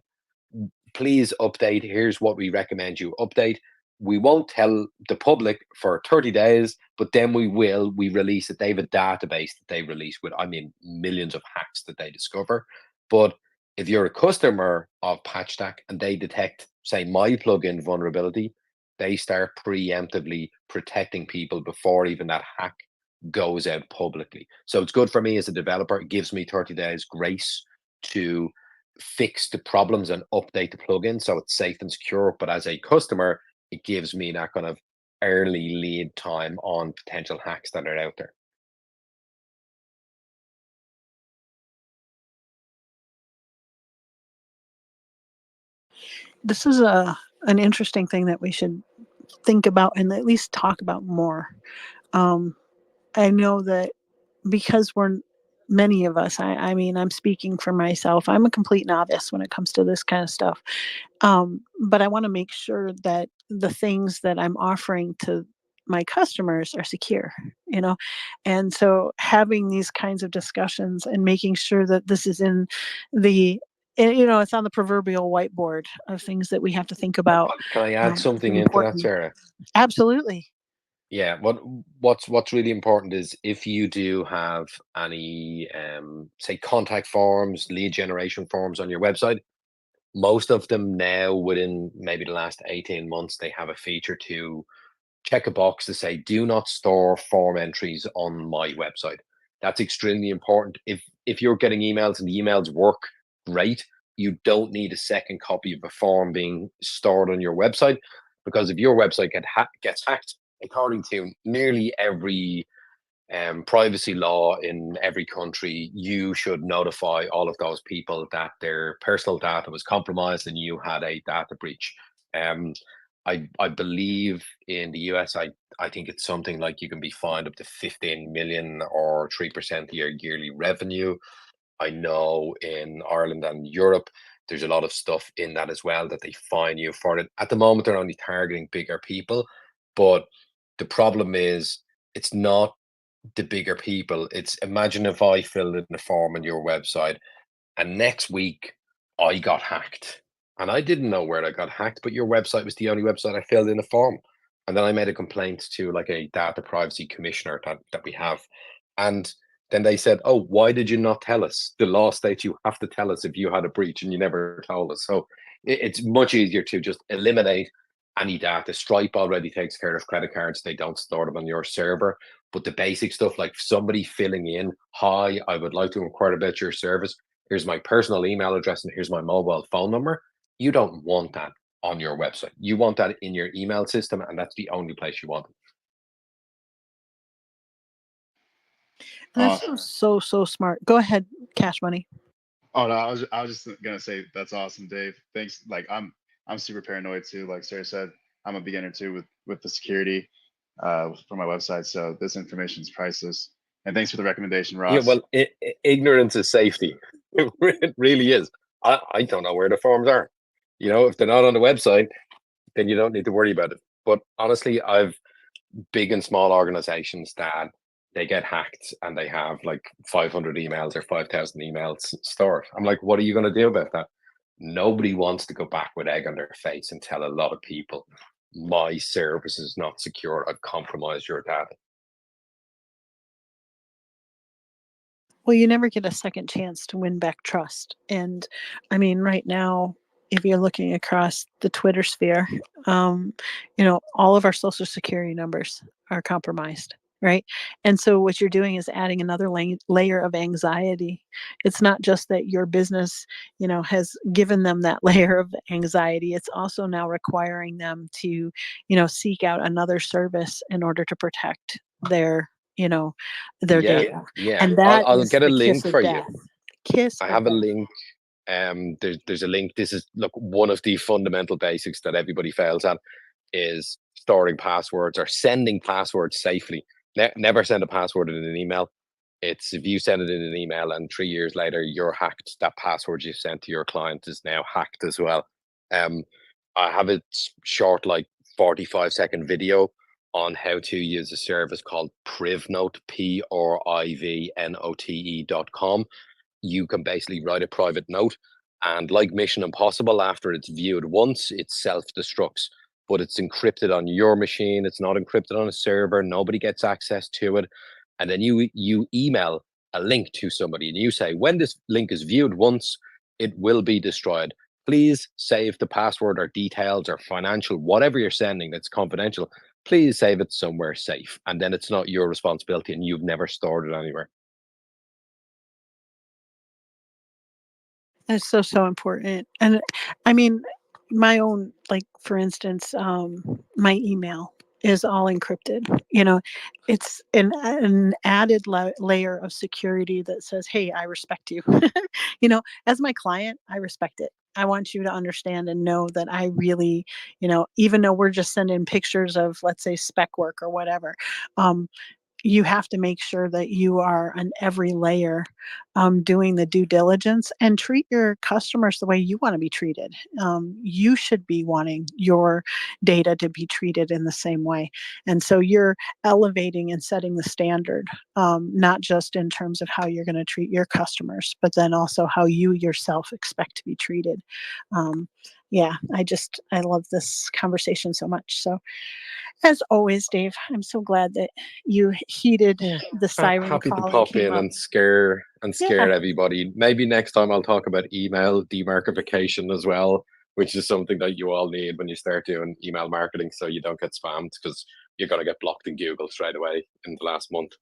Please update. Here's what we recommend you update. We won't tell the public for 30 days, but then we will. We release it. They have a database that they release with, I mean, millions of hacks that they discover. But if you're a customer of PatchStack and they detect, say, my plugin vulnerability, they start preemptively protecting people before even that hack goes out publicly. So it's good for me as a developer. It gives me 30 days grace to fix the problems and update the plugin so it's safe and secure. But as a customer, it gives me that kind of early lead time on potential hacks that are out there. This is an interesting thing that we should think about and at least talk about more. Um, I know that because many of us, I mean, I'm speaking for myself. I'm a complete novice when it comes to this kind of stuff. But I want to make sure that the things that I'm offering to my customers are secure, you know? And so having these kinds of discussions and making sure that this is in the, it's on the proverbial whiteboard of things that we have to think about. Can I add Is something into that, important. Sarah? Absolutely. Yeah, what's really important is if you do have any say contact forms, lead generation forms on your website, most of them now within maybe the last 18 months, they have a feature to check a box to say, do not store form entries on my website. That's extremely important. If you're getting emails and the emails work great, you don't need a second copy of a form being stored on your website, because if your website gets hacked, according to nearly every privacy law in every country, you should notify all of those people that their personal data was compromised and you had a data breach. Um, I believe in the US, I think it's something like you can be fined up to 15 million or 3% of your yearly revenue. I know in Ireland and Europe, there's a lot of stuff in that as well that they fine you for it. At the moment, they're only targeting bigger people, but the problem is It's not the bigger people. It's imagine if I filled in a form on your website and next week I got hacked. And I didn't know where I got hacked, but your website was the only website I filled in a form. And then I made a complaint to like a data privacy commissioner that we have. And then they said, "Oh, why did you not tell us? The law states you have to tell us if you had a breach and you never told us." So it's much easier to just eliminate any data. Stripe already takes care of credit cards, they don't store them on your server. But the basic stuff like somebody filling in, "Hi, I would like to inquire about your service. Here's my personal email address and here's my mobile phone number." You don't want that on your website. You want that in your email system, and that's the only place you want it. And that's Awesome. so smart. Go ahead, Cash Money. Oh no, I was just gonna say that's awesome, Dave. Thanks. Like I'm super paranoid too. Like Sarah said, I'm a beginner too with the security for my website. So this information is priceless. And thanks for the recommendation, Yeah, Ross. well, ignorance is safety. It really is. I don't know where the forms are. If they're not on the website, then you don't need to worry about it. But honestly, I've big and small organizations that they get hacked and they have like 500 emails or 5,000 emails stored. I'm like, what are you going to do about that? Nobody wants to go back with egg on their face and tell a lot of people, my service is not secure. I've compromised your data. Well, you never get a second chance to win back trust. And I mean, right now, if you're looking across the Twitter sphere, all of our social security numbers are compromised, right? And so what you're doing is adding another layer of anxiety. It's not just that your business, has given them that layer of anxiety. It's also now requiring them to, seek out another service in order to protect you know, their Yeah, data. yeah. And I'll, that I'll is get a the kiss link of for you. death. Kiss I of have a death. link. There's a link. This is look one of the fundamental basics that everybody fails at is storing passwords or sending passwords safely. Never send a password in an email. It's if you send it in an email and 3 years later you're hacked, that password you sent to your client is now hacked as well. Um, I have a short, like 45-second video on how to use a service called Privnote, PRIVNOTE.com. You can basically write a private note, and like Mission Impossible, after it's viewed once, it self-destructs, but it's encrypted on your machine. It's not encrypted on a server. Nobody gets access to it. And then you email a link to somebody and you say, when this link is viewed once, it will be destroyed. Please save the password or details or financial, whatever you're sending that's confidential. Please save it somewhere safe. And then it's not your responsibility and you've never stored it anywhere. That's so important. And I mean, my own, like, for instance, my email is all encrypted. It's an added layer of security that says, hey, I respect you. As my client, I respect it. I want you to understand and know that I really, even though we're just sending pictures of, let's say, spec work or whatever, um, you have to make sure that you are on every layer, doing the due diligence and treat your customers the way you want to be treated. You should be wanting your data to be treated in the same way. And so you're elevating and setting the standard, not just in terms of how you're going to treat your customers, but then also how you yourself expect to be treated. Yeah, I love this conversation so much. So, as always, Dave, I'm so glad that you heeded Yeah. the siren Happy to call and pop came in up. and scare Yeah. everybody. Maybe next time I'll talk about email demarkification as well, which is something that you all need when you start doing email marketing, so you don't get spammed because you're gonna get blocked in Google straight away in the last month.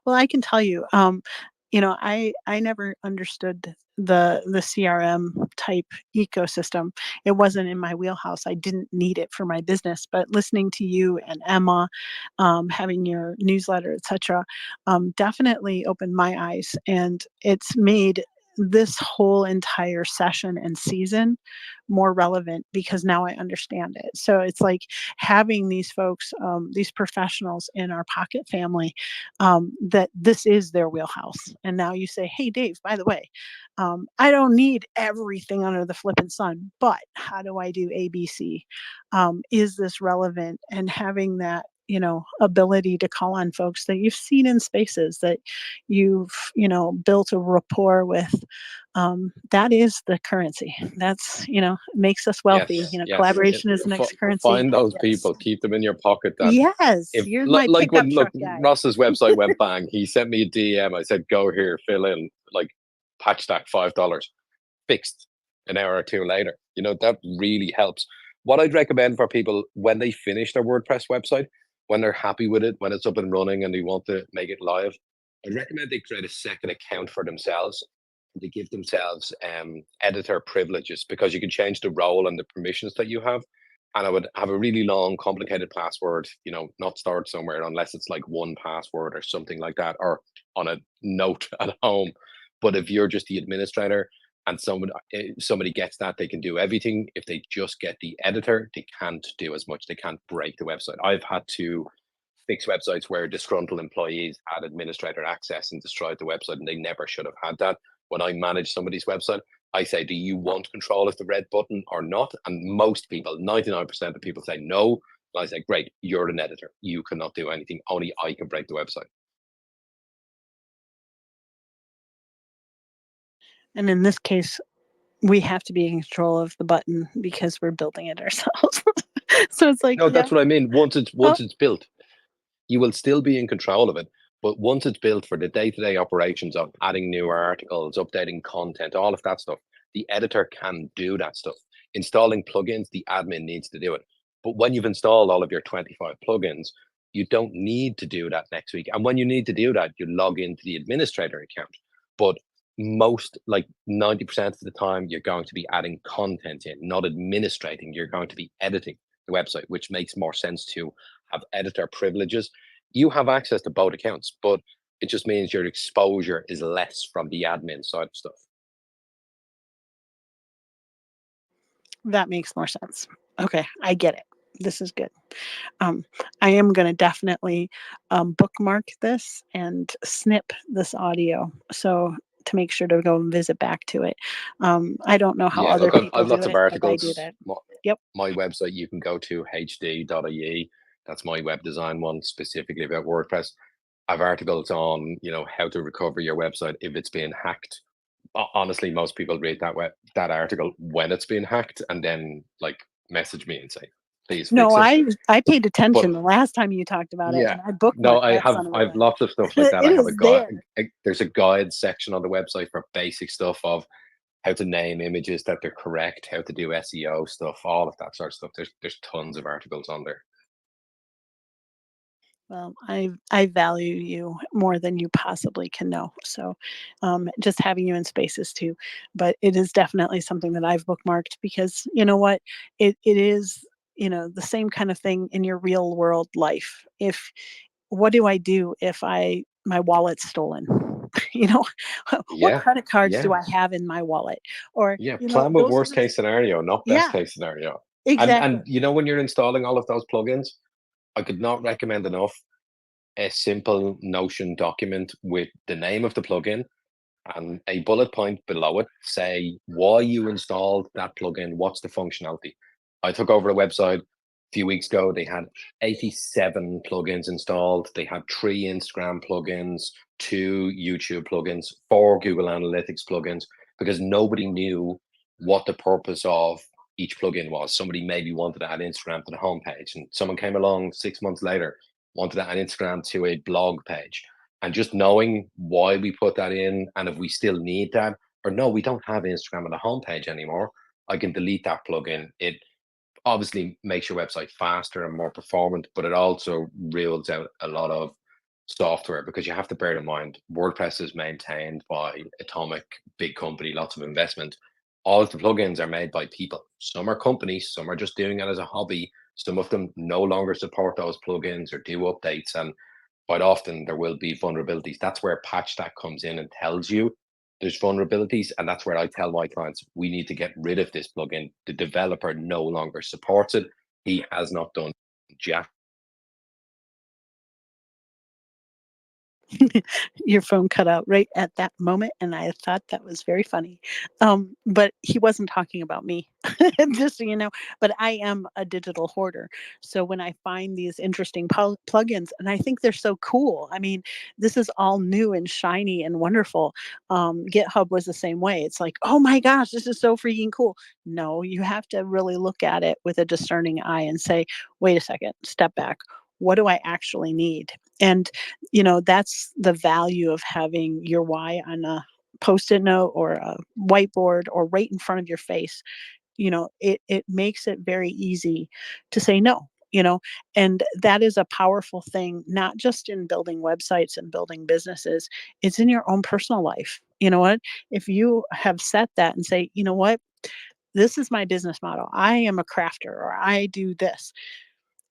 Well, I can tell you, I never understood the CRM type ecosystem. It wasn't in my wheelhouse. I didn't need it for my business. But listening to you and Emma, having your newsletter, etc., definitely opened my eyes, and it's made this whole entire session and season more relevant because now I understand it. So it's like having these folks, these professionals in our pocket family, that this is their wheelhouse. And now you say, hey, Dave, by the way, I don't need everything under the flipping sun, but how do I do ABC? Is this relevant? And having that ability to call on folks that you've seen in spaces, that you've, built a rapport with. That is the currency. That's, makes us wealthy. Yes, yes. Collaboration is the next currency. Find those Yes. people, keep them in your pocket. Then, Yes, if you're my like pickup when truck guy. Ross's website went bang, he sent me a DM. I said, "Go here, fill in, like patch that $5." Fixed an hour or two later. That really helps. What I'd recommend for people when they finish their WordPress website, when they're happy with it, when it's up and running and they want to make it live, I'd recommend they create a second account for themselves. They give themselves editor privileges, because you can change the role and the permissions that you have. And I would have a really long, complicated password, not stored somewhere unless it's like one password or something like that, or on a note at home. But if you're just the administrator and somebody gets that, they can do everything. If they just get the editor, they can't do as much. They can't break the website. I've had to fix websites where disgruntled employees had administrator access and destroyed the website, and they never should have had that. When I manage somebody's website, I say, do you want control of the red button or not? And most people, 99% of people, say no. And I say, great, you're an editor. You cannot do anything. Only I can break the website. And in this case, we have to be in control of the button because we're building it ourselves. So it's like, No, yeah. that's what I mean. Once Oh, it's built, you will still be in control of it. But once it's built for the day-to-day operations of adding new articles, updating content, all of that stuff, the editor can do that stuff. Installing plugins, the admin needs to do it. But when you've installed all of your 25 plugins, you don't need to do that next week. And when you need to do that, you log into the administrator account. But most, like 90% of the time, you're going to be adding content in, not administrating. You're going to be editing the website, which makes more sense to have editor privileges. You have access to both accounts, but it just means your exposure is less from the admin side of stuff. that makes more sense. Okay, I get it. This is good. Um, I am going to definitely bookmark this and snip this audio, so to make sure to go and visit back to it. I don't know how Yeah, other look, people I've do lots of it, but I do articles. that. Yep. My website, you can go to hd.ie. That's my web design one, specifically about WordPress. I've articles on, how to recover your website if it's being hacked. Honestly, most people read that article when it's being hacked and then like message me and say, please No, fix it. I paid But attention the last time you talked about it, yeah, and I no, bookmarked that son of a I have gun. lots of stuff like that. It I have a is guide. there. There's a guide section on the website for basic stuff of how to name images that they're correct, how to do SEO stuff, all of that sort of stuff. There's tons of articles on there. Well, I value you more than you possibly can know. So, just having you in spaces too, but it is definitely something that I've bookmarked, because you know what, it is, the same kind of thing in your real world life. If What do I do if my wallet's stolen? you know, what Yeah, credit cards do yeah, I have in my wallet? Or yeah. Plan with those are worst the case scenario, not best yeah, case scenario. And exactly. when you're installing all of those plugins, I could not recommend enough a simple Notion document with the name of the plugin and a bullet point below it, say why you installed that plugin, what's the functionality. I took over a website a few weeks ago. They had 87 plugins installed. They had 3 Instagram plugins, 2 YouTube plugins, 4 Google Analytics plugins, because nobody knew what the purpose of each plugin was. Somebody maybe wanted to add Instagram to the homepage, and someone came along 6 months later, wanted to add Instagram to a blog page. And just knowing why we put that in, and if we still need that, or no, we don't have Instagram on the homepage anymore, I can delete that plugin. It obviously makes your website faster and more performant, but it also rules out a lot of software, because you have to bear in mind WordPress is maintained by Atomic, big company, lots of investment. All of the plugins are made by people. Some are companies, some are just doing it as a hobby. Some of them no longer support those plugins or do updates, and quite often there will be vulnerabilities. That's where patch that comes in and tells you there's vulnerabilities. And that's where I tell my clients, we need to get rid of this plugin. The developer no longer supports it. He has not done jack. Your phone cut out right at that moment, and I thought that was very funny. But he wasn't talking about me, just so you know. But I am a digital hoarder. So when I find these interesting plugins, and I think they're so cool. I mean, this is all new and shiny and wonderful. GitHub was the same way. It's like, oh my gosh, this is so freaking cool. No, you have to really look at it with a discerning eye and say, wait a second, step back. What do I actually need? And that's the value of having your why on a post-it note or a whiteboard or right in front of your face. It makes it very easy to say no. And that is a powerful thing, not just in building websites and building businesses. It's in your own personal life. You know what? If you have set that and say, you know what, this is my business model. I am a crafter, or I do this.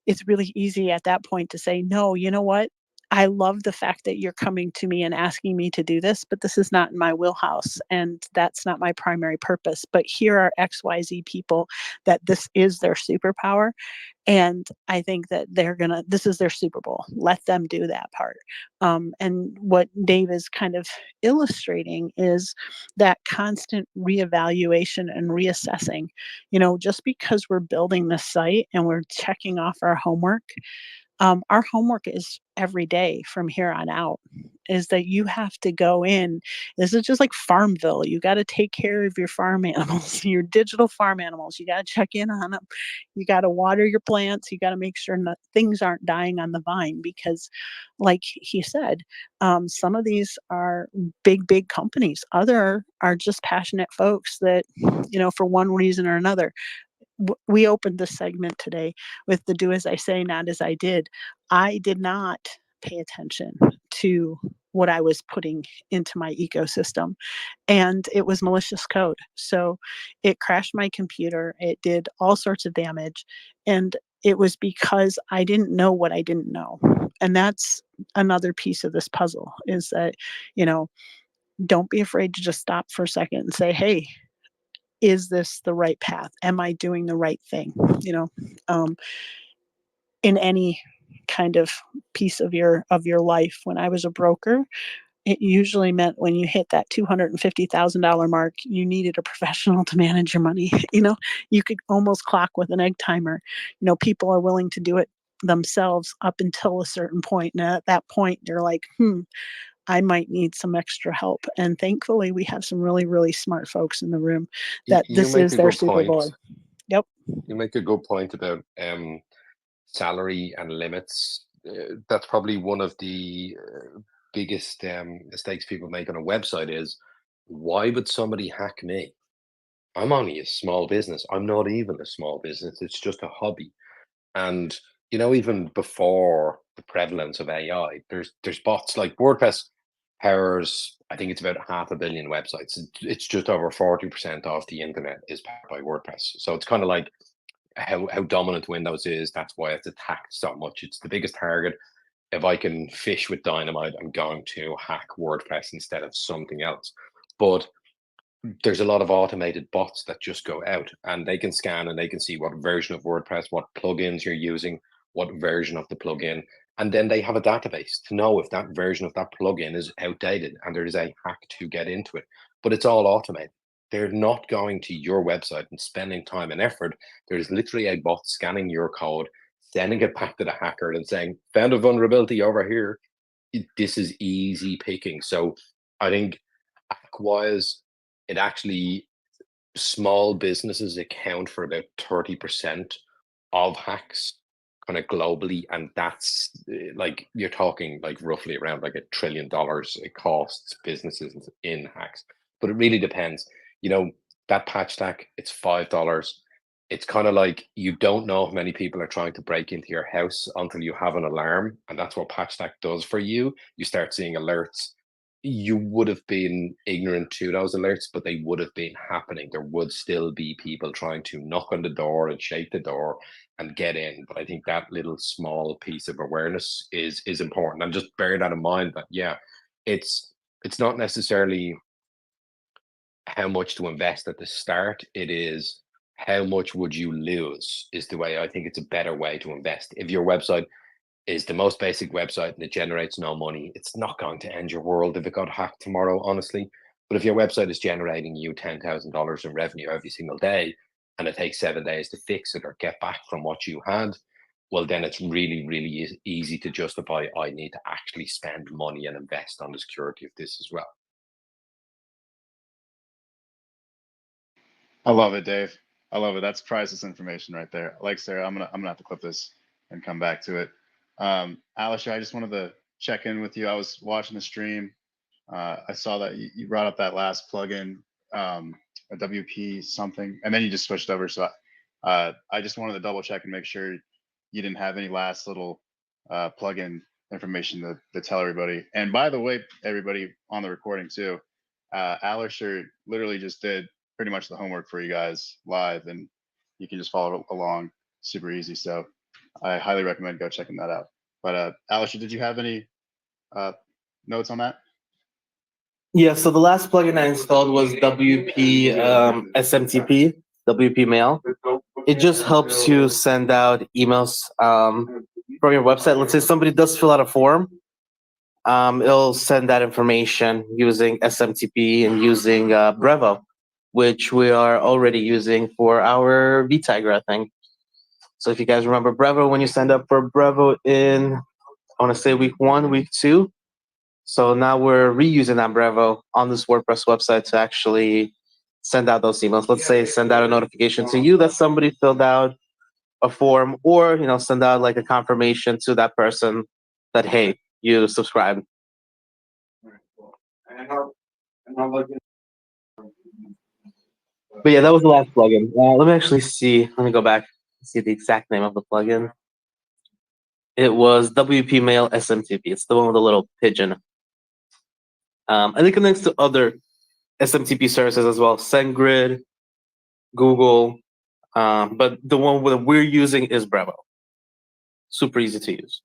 It's really easy at that point to say, no, you know what? I love the fact that you're coming to me and asking me to do this, but this is not in my wheelhouse and that's not my primary purpose. But here are XYZ people that this is their superpower. And I think that this is their Super Bowl. Let them do that part. And what Dave is kind of illustrating is that constant reevaluation and reassessing. Just because we're building the site and we're checking off our homework is every day from here on out, is that you have to go in. This is just like Farmville. You got to take care of your farm animals, your digital farm animals. You got to check in on them. You got to water your plants. You got to make sure that things aren't dying on the vine because, like he said, some of these are big, big companies. Other are just passionate folks that, for one reason or another, we opened this segment today with the do as I say, not as I did. I did not pay attention to what I was putting into my ecosystem, and it was malicious code. So it crashed my computer. It did all sorts of damage. And it was because I didn't know what I didn't know. And that's another piece of this puzzle, is that, you know, don't be afraid to just stop for a second and say, hey, is this the right path? Am I doing the right thing? You know, um, in any kind of piece of your life. When I was a broker, it usually meant when you hit that $250,000 mark, you needed a professional to manage your money. You could almost clock with an egg timer. People are willing to do it themselves up until a certain point. And at that point, you're like, I might need some extra help. And thankfully, we have some really, really smart folks in the room that You this make is a their good Super point. Bowl. Yep. You make a good point about salary and limits. That's probably one of the biggest mistakes people make on a website is, why would somebody hack me? I'm only a small business. I'm not even a small business. It's just a hobby. And even before the prevalence of AI, there's bots like WordPress powers. I think it's about 500 million websites. It's just over 40% of the internet is powered by WordPress. So it's kind of like how dominant Windows is. That's why it's attacked so much. It's the biggest target. If I can fish with dynamite, I'm going to hack WordPress instead of something else. But there's a lot of automated bots that just go out and they can scan and they can see what version of WordPress, what plugins you're using, what version of the plugin. And then they have a database to know if that version of that plugin is outdated and there is a hack to get into it. But it's all automated. They're not going to your website and spending time and effort. There's literally a bot scanning your code, sending it back to the hacker and saying, found a vulnerability over here. This is easy picking. So I think hack wise, it actually, small businesses account for about 30% of hacks kind of globally, and that's like you're talking like roughly around like $1 trillion it costs businesses in hacks. But it really depends. That patch stack, it's $5. It's kind of like you don't know if many people are trying to break into your house until you have an alarm, and that's what patch stack does for you. You start seeing alerts. You would have been ignorant to those alerts, but they would have been happening. There would still be people trying to knock on the door and shake the door and get in. But I think that little small piece of awareness is important. And just bear that in mind that it's not necessarily how much to invest at the start. It is how much would you lose is the way I think it's a better way to invest. If your website is the most basic website and it generates no money. It's not going to end your world if it got hacked tomorrow, honestly. But if your website is generating you $10,000 in revenue every single day, and it takes 7 days to fix it or get back from what you had, well, then it's really, really easy to justify, I need to actually spend money and invest on the security of this as well. I love it, Dave. I love it. That's priceless information right there. Like Sarah, I'm gonna have to clip this and come back to it. Alistair, I just wanted to check in with you. I was watching the stream. I saw that you brought up that last plugin, a WP something, and then you just switched over. So I just wanted to double check and make sure you didn't have any last little plugin information to tell everybody. And by the way, everybody on the recording too, Alistair literally just did pretty much the homework for you guys live, and you can just follow along super easy. So I highly recommend go checking that out. But Alistair, did you have any notes on that? Yeah, so the last plugin I installed was WP SMTP, WP Mail. It just helps you send out emails from your website. Let's say somebody does fill out a form. It'll send that information using SMTP and using Brevo, which we are already using for our vTiger, I think. So if you guys remember Brevo, when you signed up for Brevo in, I want to say week 1, week 2. So now we're reusing that Brevo on this WordPress website to actually send out those emails. Let's say send out a notification to you that somebody filled out a form, or send out like a confirmation to that person that, hey, you subscribed. But yeah, that was the last plugin. Let me actually see. Let me go back and see the exact name of the plugin. It was WP Mail SMTP. It's the one with the little pigeon. And it connects to other SMTP services as well, SendGrid, Google. But the one that we're using is Brevo. Super easy to use.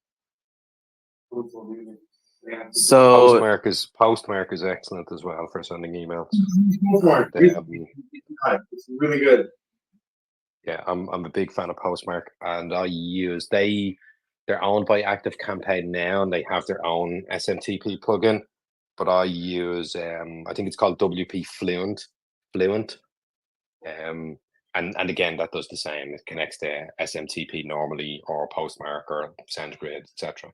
So Postmark is excellent as well for sending emails. It's really good. Yeah, I'm a big fan of Postmark, and they're owned by ActiveCampaign now, and they have their own SMTP plugin. But I use I think it's called WP Fluent. And again, that does the same. It connects to SMTP normally, or Postmark, or SendGrid, etc.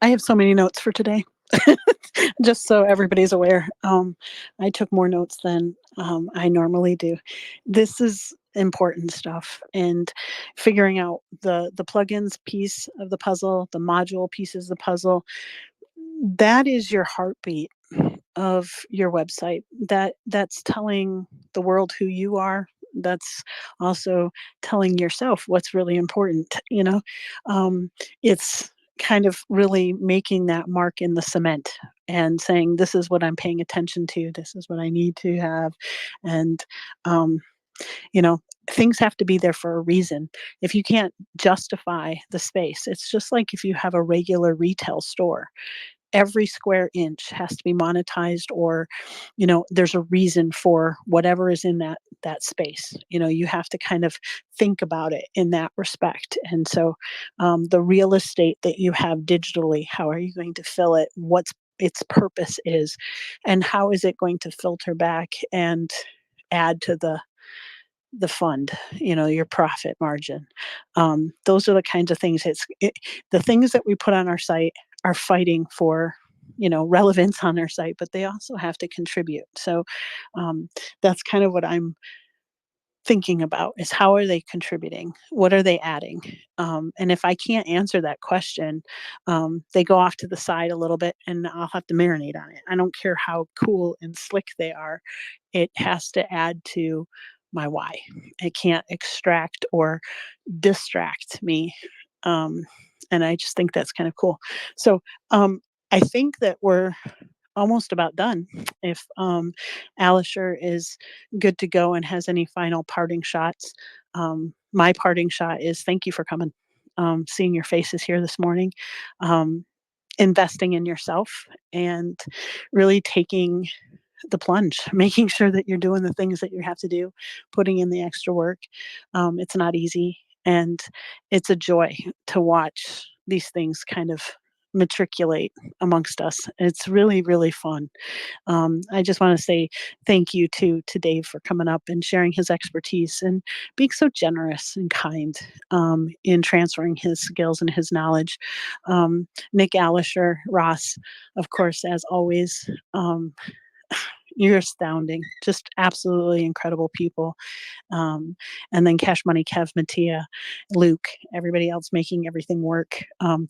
I have so many notes for today. Just so everybody's aware. I took more notes than I normally do. This is important stuff, and figuring out the plugins piece of the puzzle, the module pieces of the puzzle, that is your heartbeat of your website. That's telling the world who you are. That's also telling yourself what's really important. It's kind of really making that mark in the cement and saying, this is what I'm paying attention to. This is what I need to have. And, you know, things have to be there for a reason. If you can't justify the space, it's just like if you have a regular retail store, every square inch has to be monetized, or there's a reason for whatever is in that space. You have to kind of think about it in that respect. And so the real estate that you have digitally, how are you going to fill it, what's its purpose is, and how is it going to filter back and add to the fund, your profit margin. Those are the kinds of things. The things that we put on our site are fighting for, relevance on our site, but they also have to contribute. So that's kind of what I'm thinking about, is how are they contributing? What are they adding? And if I can't answer that question, they go off to the side a little bit and I'll have to marinate on it. I don't care how cool and slick they are. It has to add to my why. It can't extract or distract me. And I just think that's kind of cool. So I think that we're almost about done. If Alisher is good to go and has any final parting shots, my parting shot is thank you for coming. Seeing your faces here this morning, investing in yourself, and really taking the plunge, making sure that you're doing the things that you have to do, putting in the extra work. It's not easy, and it's a joy to watch these things kind of matriculate amongst us. It's really, really fun. I just want to say thank you to Dave for coming up and sharing his expertise and being so generous and kind in transferring his skills and his knowledge. Nick Alisher, Ross, of course, as always. You're astounding, just absolutely incredible people. And then Cash Money, Kev, Mattia, Luke, everybody else making everything work.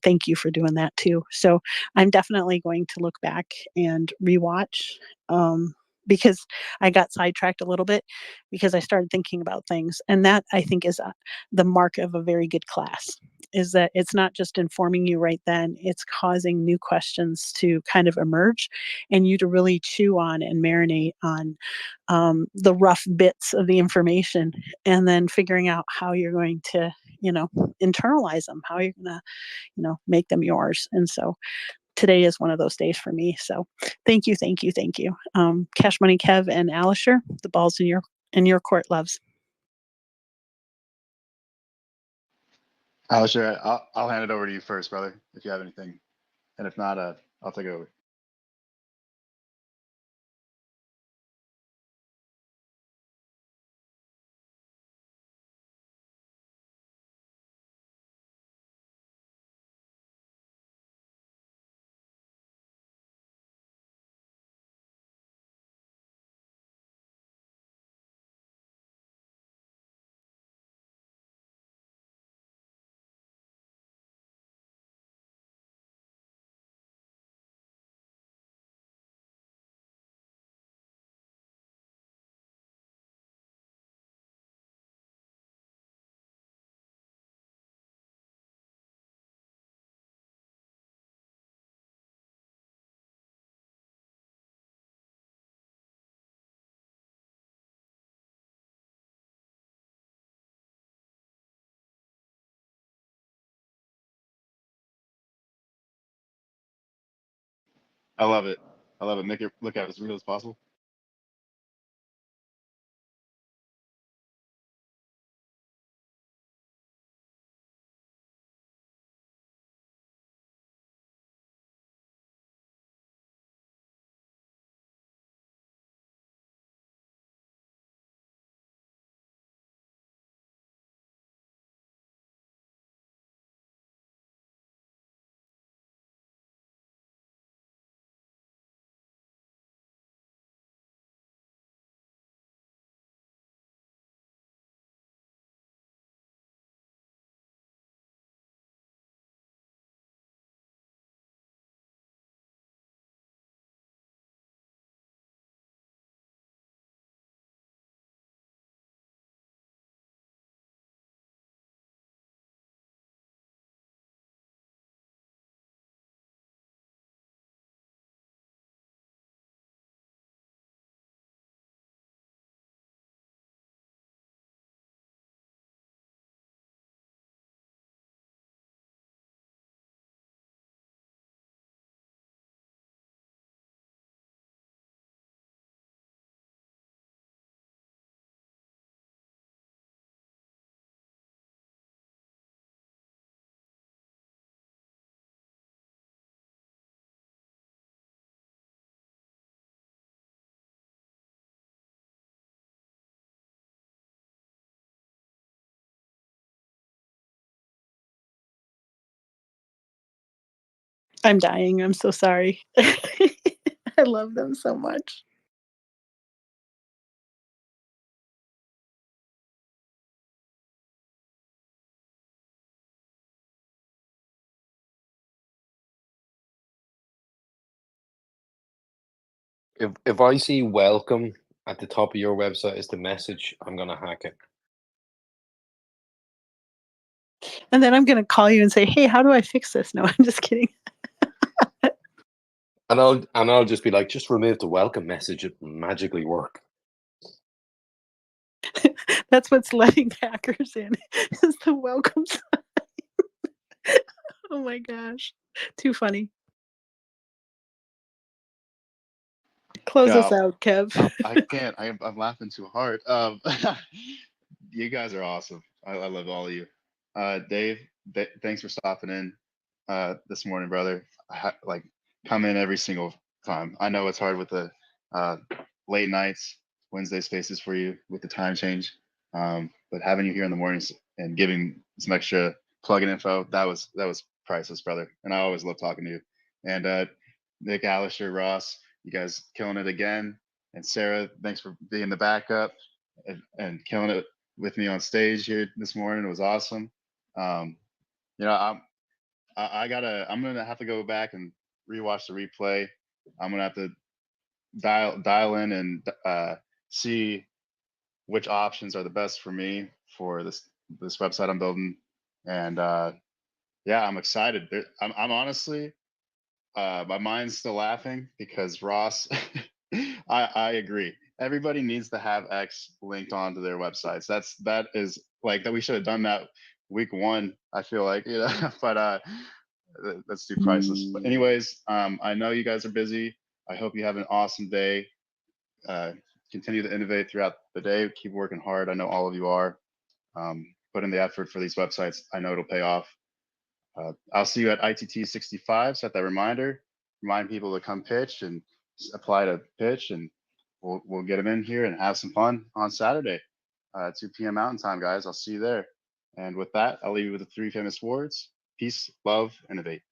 Thank you for doing that too. So I'm definitely going to look back and rewatch because I got sidetracked a little bit because I started thinking about things. And that I think is the mark of a very good class is that it's not just informing you right then, it's causing new questions to kind of emerge and you to really chew on and marinate on the rough bits of the information and then figuring out how you're going to, internalize them, how you're going to, make them yours. And so today is one of those days for me. So thank you, thank you, thank you. Cash Money, Kev, and Alisher, the ball's in your court, loves. Alisher, I'll hand it over to you first, brother, if you have anything, and if not, I'll take it over. I love it. I love it. Make it look at as real as possible. I'm dying. I'm so sorry. I love them so much. If I see welcome at the top of your website as the message, I'm gonna hack it. And then I'm going to call you and say, hey, how do I fix this? No, I'm just kidding. And I'll just be like, just remove the welcome message, it will magically work. That's what's letting hackers in is the welcome sign. Oh my gosh. Too funny. Close Yeah, us out, Kev. I can't. I'm laughing too hard. You guys are awesome. I love all of you. Dave, thanks for stopping in this morning, brother. Like, come in every single time. I know it's hard with the uh, late nights, Wednesday spaces for you with the time change. But having you here in the mornings and giving some extra plug-in info, that was priceless, brother. And I always love talking to you. And Nick, Alistair, Ross, you guys killing it again. And Sarah, thanks for being the backup and killing it with me on stage here this morning. It was awesome. Um, I'm gonna have to go back and rewatch the replay. I'm gonna have to dial in and see which options are the best for me for this website I'm building. And yeah, I'm excited. I'm honestly, my mind's still laughing because Ross, I agree. Everybody needs to have X linked onto their websites. That is like that. We should have done that week one. I feel like, but that's too priceless. But anyways, I know you guys are busy. I hope you have an awesome day. Uh, Continue to innovate throughout the day. Keep working hard. I know all of you are. Put in the effort for these websites. I know it'll pay off. I'll see you at ITT 65. Set that reminder. Remind people to come pitch and apply to pitch, and we'll get them in here and have some fun on Saturday, 2 p.m. Mountain Time, guys. I'll see you there. And with that, I'll leave you with the 3 famous words: peace, love, innovate.